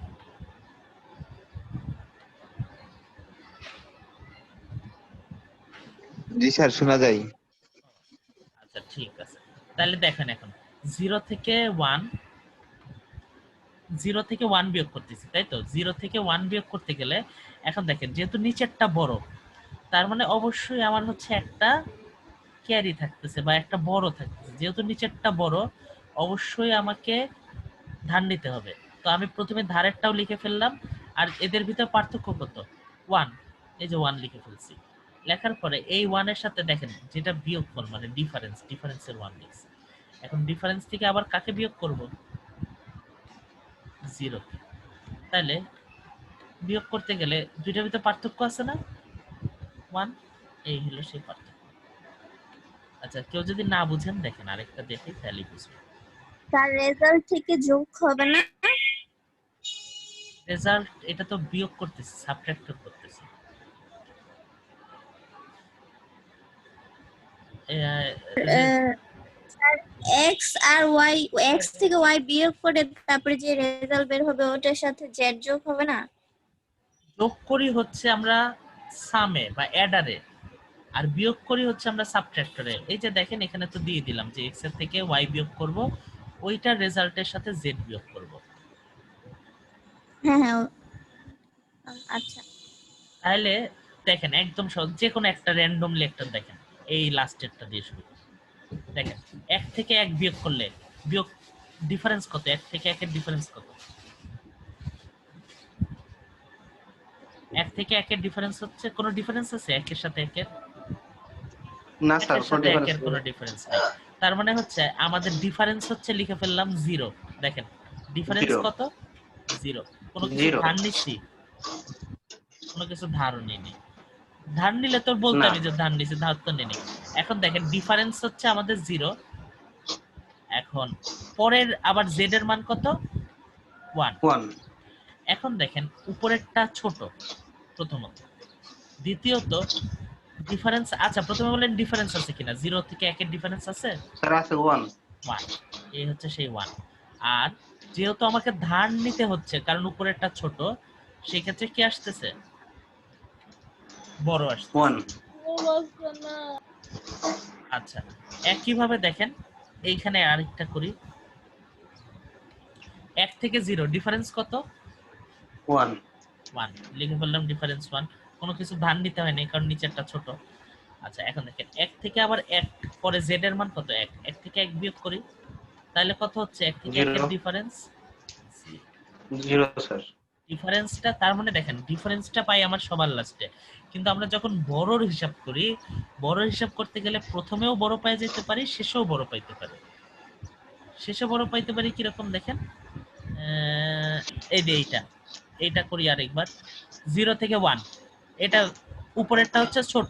জি স্যার, শোনা যায়। আচ্ছা ঠিক আছে, তাহলে দেখেন এখন 0 থেকে 1, 0 থেকে 1 বিয়োগ করতেছি, তাই তো? 0 থেকে 1 বিয়োগ করতে গেলে এখন দেখেন যেহেতু নিচেরটা বড়, তার মানে অবশ্যই আমার হচ্ছে একটা ক্যারি থাকতেছে বা একটা বড় থাকতেছে। যেহেতু নিচেরটা বড়, অবশ্যই আমাকে ধার নিতে হবে। তো আমি প্রথমে ধারেরটাও লিখে ফেললাম, আর এদের ভিতর পার্থক্য কত? 1, এই যে 1 লিখে ফেলছি। লেখার পরে এই 1 এর সাথে দেখেন যেটা বিয়োগফল মানে ডিফারেন্স, ডিফারেন্সের 1 লিখছি। এখন ডিফারেন্স থেকে আবার কাকে বিয়োগ করব? 0। তাহলে বিয়োগ করতে গেলে দুইটার ভিতর পার্থক্য আছে না? 1, এই হলো সেই পার্থক্য। আচ্ছা কেউ যদি না বুঝেন দেখেন আরেকটা দেখি, তাহলে বুঝবেন। তার রেজাল্ট থেকে যোগ হবে না? রেজাল্ট এটা তো বিয়োগ করতেছি, সাবট্রাক্ট করতেছি। স্যার এক্স আর ওয়াই, এক্স থেকে ওয়াই বিয়োগ করে তারপরে যে রেজাল্ট বের হবে ওটার সাথে জেড যোগ হবে না? যোগ করি হচ্ছে আমরা সামে বা অ্যাডারে, আর বিয়োগ করি হচ্ছে আমরা সাবট্রাক্টরে। এই যে দেখেন এখানে তো দিয়ে দিলাম যে x এর থেকে y বিয়োগ করব, ওইটার রেজাল্টের সাথে z বিয়োগ করব। হ্যাঁ হ্যাঁ আচ্ছা তাহলে দেখেন একদম সহজ, যে কোনো একটা র্যান্ডমলি একটা দেখেন, এই লাস্টেরটা দিয়ে শুরু করি। দেখেন 1 থেকে 1 বিয়োগ করলে বিয়োগ ডিফারেন্স কত? 1 থেকে 1 এর ডিফারেন্স কত? 1 থেকে 1 এর ডিফারেন্স হচ্ছে, কোনো ডিফারেন্স আছে 1 এর সাথে 1 এর? না এক স্যার এর কোন সাথে 1 ডিফারেন্স এর কোনো ডিফারেন্স নাই। তার মানে হচ্ছে আমাদের ডিফারেন্স হচ্ছে, লিখে ফেললাম 0। দেখেন ডিফারেন্স Zero. কত? 0। কোনো কিছু Zero. ধার নিচ্ছি? কোনো কিছু ধারও নেই। ধার নিলে তো বলতাম যে ধার নিছি, ধার তো নেই। এখন দেখেন ডিফারেন্স হচ্ছে আমাদের 0। এখন পরের আবার z এর মান কত? 1। 1 এখন দেখেন উপরেরটা ছোট প্রথমত, দ্বিতীয়ত ডিফারেন্স, আচ্ছা প্রথমে বলেন ডিফারেন্স আছে কিনা, 0 থেকে 1 এর ডিফারেন্স আছে? স্যার আছে 1 1, এই হচ্ছে সেই 1। আর যেহেতু আমাকে ধার নিতে হচ্ছে কারণ উপরেরটা ছোট, সেই ক্ষেত্রে কি আসতেছে? বড় আসছে। 1 আচ্ছা একইভাবে দেখেন এইখানে আরেকটা করি, 1 থেকে 0 ডিফারেন্স কত? 1 1, লিখে ফেললাম ডিফারেন্স 1। কোনো কিছু ধার নিতে হয়নি কারণ নিচেরটা ছোট। আচ্ছা এখন দেখেন 1 থেকে আবার 1 পরে z এর মান কত? 1। 1 থেকে 1 বিয়োগ করি, তাহলে কত হচ্ছে? 1 থেকে 1 এর ডিফারেন্স 0 স্যার। ডিফারেন্সটা, তার মানে দেখেন ডিফারেন্সটা পাই আমার সবার লাস্টে। কিন্তু আমরা যখন বড়র হিসাব করি, বড় হিসাব করতে গেলে প্রথমেও বড় পাই যেতে পারি, শেষেও বড় পাইতে পারি। শেষে বড় পাইতে পারি কিরকম দেখেন, এই যে এইটা করি আরেকবার। 0 থেকে 1, এটা উপরেরটা হচ্ছে ছোট,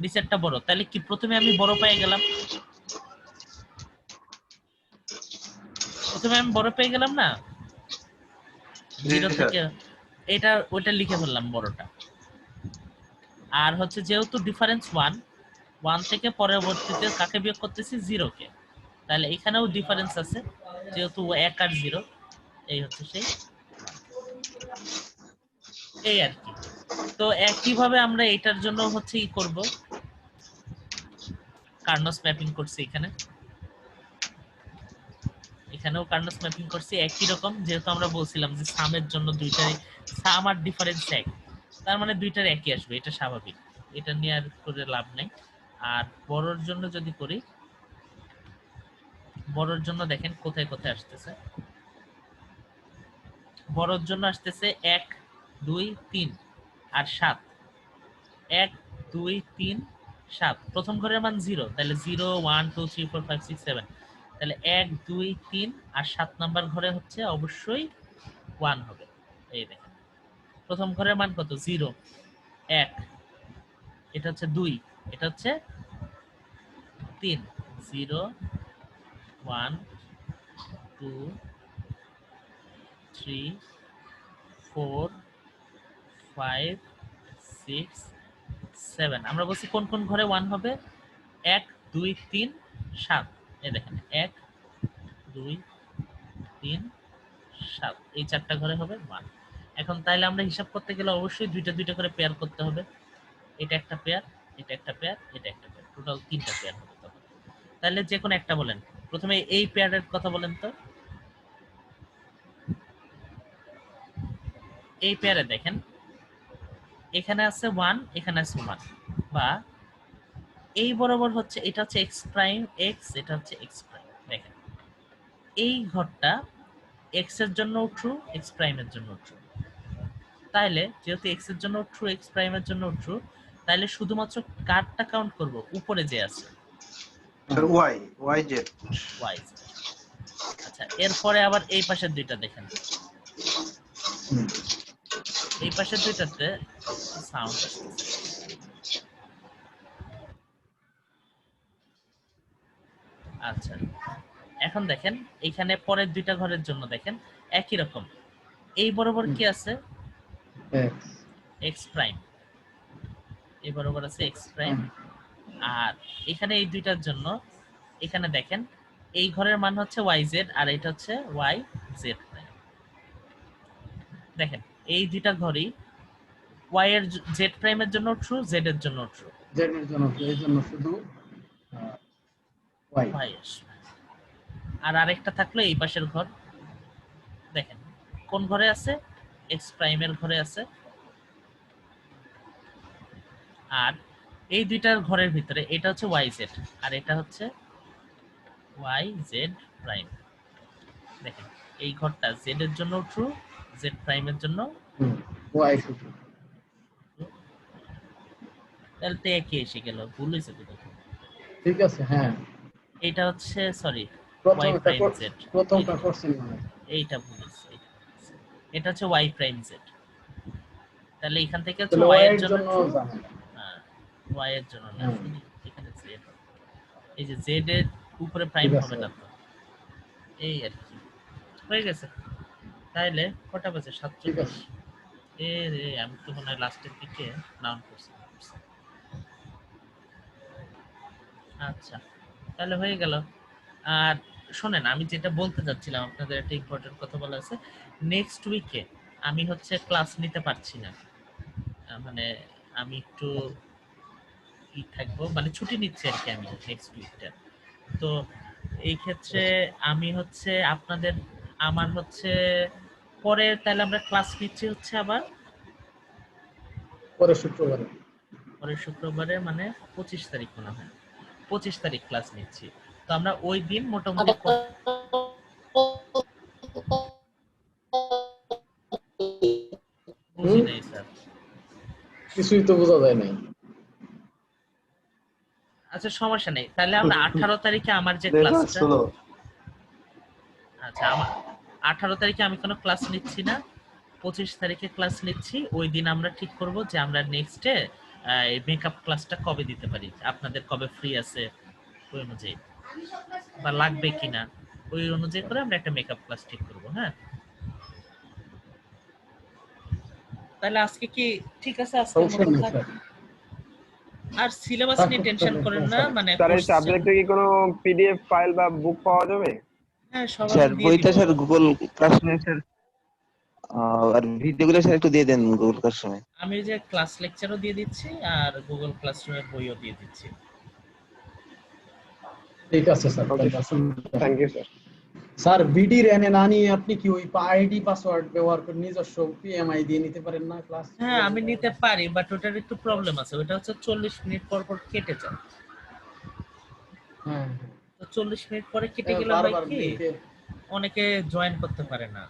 নিচেরটা বড়, তাহলে কি প্রথমে আমি বড় পেয়ে গেলাম? প্রথমে আমি বড় পেয়ে গেলাম না? 0 থেকে এটা ওইটা লিখে ফেললাম বড়টা। আর হচ্ছে যেহেতু ডিফারেন্স 1 থেকে পরবর্তীতে কাকে বিয়োগ করতেছি? 0 কে। তাহলে এখানেও ডিফারেন্স আছে, যেহেতু 1 আর 0, এই হচ্ছে সেই এই আর কি। তো একইভাবে আমরা এটার জন্য হচ্ছে কি করব, কার্নস ম্যাপিং করছি এখানেও কার্নস ম্যাপিং করছি একই রকম। যেহেতু আমরা বলছিলাম যে সামের জন্য দুইটারই সাম আর ডিফারেন্স এক, তার মানে দুইটার একই আসবে, এটা স্বাভাবিক, এটা নিয়ে আর করে লাভ নেই। আর বড়র জন্য যদি করি, বড়র জন্য দেখেন কোথায় কোথায় আসতেছে। বড়র জন্য আসতেছে 1, 2, 3 আর 7। 1, 2, 3, 7, প্রথম ঘরের মান 0, তাহলে 0, 1, 2, 3, 4, 5, 6, 7, তাহলে 1, 2, 3 আর 7 নাম্বার ঘরে হচ্ছে অবশ্যই 1 হবে। এই দেখেন প্রথম ঘরের মান কত? 0, 1, এটা হচ্ছে 2, এটা হচ্ছে 3, 0, 1, 2, 3, 4, 5, 6, 7। আমরা বলছি কোন কোন ঘরে 1 হবে? 1, 2, 3, 7। এই দেখেন 1, 2, 3, 7, এই চারটা ঘরে হবে 1। এখন তাইলে আমরা হিসাব করতে গেলে অবশ্যই দুইটা দুইটা করে পেয়ার করতে হবে। এটা একটা পেয়ার, এটা একটা পেয়ার, এটা একটা পেয়ার, টোটাল 3টা পেয়ার হবে তখন। তাহলে যে কোনো একটা বলেন, প্রথমে এই পেয়ারের কথা বলেন তো। এই পেয়ারে দেখেন এখানে আছে 1, এখানে আছে 1, বা এই বরাবর হচ্ছে এটা হচ্ছে x প্রাইম x, এটা হচ্ছে x প্রাইম। দেখেন এই ঘরটা x এর জন্য ট্রু, x প্রাইমের জন্য ট্রু। তাইলে যেহেতু x এর জন্য ট্রু, x প্রাইমের জন্য ট্রু, তাইলে শুধুমাত্র কারটা কাউন্ট করব? উপরে যে আছে yz। আচ্ছা এরপরে আবার এই পাশের দুইটা দেখেন, এই পাশের দুইটাতে সাউন্ড আসতেছে। আচ্ছা এখন দেখেন এখানে পরের দুইটা ঘরের জন্য দেখেন একই রকম। এই বরাবর কি আছে? x প্রাইম, এই বরাবর আছে x প্রাইম। আর এখানে এই দুইটার জন্য এখানে দেখেন এই ঘরের মান হচ্ছে yz আর এটা হচ্ছে yz প্রাইম। দেখেন এই দুইটা ঘরই y এর z প্রাইমের জন্য ট্রু, z এর জন্য ট্রু। জেড এর জন্য এই জন্য শুধু ওয়াই। ওয়াই আসবে। আর আরেকটা থাকলো এই পাশের ঘর, দেখেন কোন ঘরে আছে, এক্স প্রাইমের ঘরে আছে। আর এই দুইটার ঘরের ভিতরে এটা হচ্ছে ওয়াই জেড আর এটা হচ্ছে ওয়াই জেড প্রাইম। দেখেন এই ঘরটা জেড এর জন্য ট্রু, জেড প্রাইমের জন্য ওয়াই শুধু। তাহলে তো একই এসে গেল, ভুল হয়েছে তো দেখুন। ঠিক আছে, হ্যাঁ এইটা হচ্ছে সরি প্রথম ওয়াই প্রাইম জেড, প্রথমটা করছেন মানে এইটা ভুল হয়েছে, এটা হচ্ছে ওয়াই প্রাইম জেড। তাহলে এখান থেকে হচ্ছে তাহলে ওয়াই ওয়াই এর এর জন্য জন্য ট্রু, জানেন। হ্যাঁ ওয়াই এর জন্য না, হুম। শুধু এখানে জেড, এই যে জেড এর উপরে প্রাইম ঠিক আছে। হবে না তো, এই আর কি হয়ে গেছে। তাইলে কটা বাজে? ঠিক আছে। 47। এ রে আমি তো মনে হয় লাস্টের দিকে নাউন করছি। আচ্ছা তাহলে হয়ে গেল। আর শোনেন, আমি যেটা বলতে চাচ্ছিলাম, আপনাদের একটা ইম্পর্টেন্ট কথা বলা আছে। নেক্সট উইকে আমি হচ্ছে ক্লাস নিতে পারছি না, মানে আমি একটু থাকবো, মানে ছুটি নিচ্ছি আর কি আমি নেক্সট উইকটা। তো এই ক্ষেত্রে আমি হচ্ছে আপনাদের, আমার হচ্ছে পরে তাহলে আমরা ক্লাস নিচ্ছি হচ্ছে আবার পরে শুক্রবারে। পরের শুক্রবারে, মানে 25 তারিখ মনে হয়, 25 তারিখ ক্লাস নিচ্ছি। তো আমরা ওই দিন মোটামুটি বুঝি নাই স্যার, কিছুই তো বোঝা যায় নাই। আচ্ছা সমস্যা নেই, তাহলে আমরা 18 তারিখে আমার যে ক্লাসটা, আচ্ছা আমার 18 তারিখে আমি কোনো ক্লাস নিচ্ছি না, 25 তারিখে ক্লাস নিচ্ছি। ওই দিন আমরা ঠিক করব যে আমরা নেক্সট ডে মেকআপ ক্লাসটা কবে দিতে পারি, আপনাদের কবে ফ্রি আছে ওই অনুযায়ী, বা লাগবে কিনা ওই অনুযায়ী করে আমরা একটা মেকআপ ক্লাস ঠিক করব। হ্যাঁ তাহলে আজকে কি ঠিক আছে? আজকের সমস্যা মতো নেই থাক। স্যার। আর সিলেবাস নিয়ে টেনশন করেন না, মানে স্যার এই question- সাবজেক্টে কি কোনো পিডিএফ ফাইল বা বুক পাওয়া যাবে? হ্যাঁ সবার স্যার দিয়ে বইটা দিব। স্যার গুগল ক্লাসরুমে স্যার, আর ভিডিওগুলো স্যার একটু দিয়ে দেন গুগল ক্লাসরুমে। আমি যে ক্লাস লেকচারও দিয়ে দিচ্ছি আর গুগল ক্লাসরুমের বইও দিয়ে দিচ্ছি। ঠিক আছে sir. Thank you sir. Sir বিডি রেনে না নিয়ে আপনি কি ওই আইডি পাসওয়ার্ড ব্যবহার করে নিজস্ব পিএমআই দিয়ে নিতে পারেন না ক্লাস? হ্যাঁ আমি নিতে পারি, বাট ওটার একটু প্রবলেম আছে, ওটা হচ্ছে 40 মিনিট পর পর কেটে যায়। হ্যাঁ তো 40 মিনিট পরে কেটে গেলে হয় বারবার কি লিংকে অনেকে জয়েন করতে পারে না,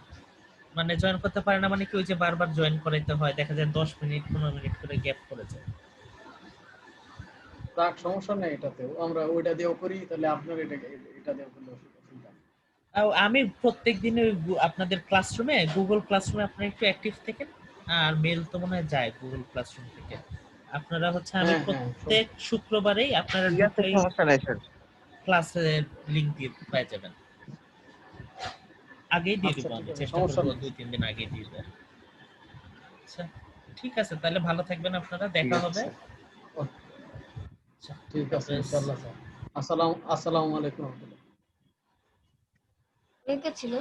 মানে জয়েন করতে পারে না মানে কি ওই যে বারবার জয়েন করাইতে হয়, দেখা যায় 10 মিনিট 15 মিনিট করে গ্যাপ পড়ে যায়। তার সমস্যা নেই, এটাতেও আমরা ওইটা দিয়েও করি, তাহলে আপনার এটা দিয়েও করলে অসুবিধা নেই। আমি প্রত্যেকদিন আপনাদের ক্লাসরুমে, গুগল ক্লাসরুমে আপনারা একটু অ্যাক্টিভ থাকেন, আর মেল তো মনে হয় যায় গুগল ক্লাসরুম থেকে। আপনারা হচ্ছে আমি প্রত্যেক শুক্রবারেই আপনারা ঢুকলেই সমস্যা নাই স্যার। ক্লাসের লিংক দিয়ে পেয়ে যাবেন। আগেই দিয়ে দিব, আমি চেষ্টা করব 2-3 দিন আগে দিয়ে দেব। আচ্ছা ঠিক আছে, তাহলে ভালো থাকবেন আপনারা, দেখা হবে। আচ্ছা ঠিক আছে ইনশাআল্লাহ স্যার। আসসালামু আলাইকুম। ছিল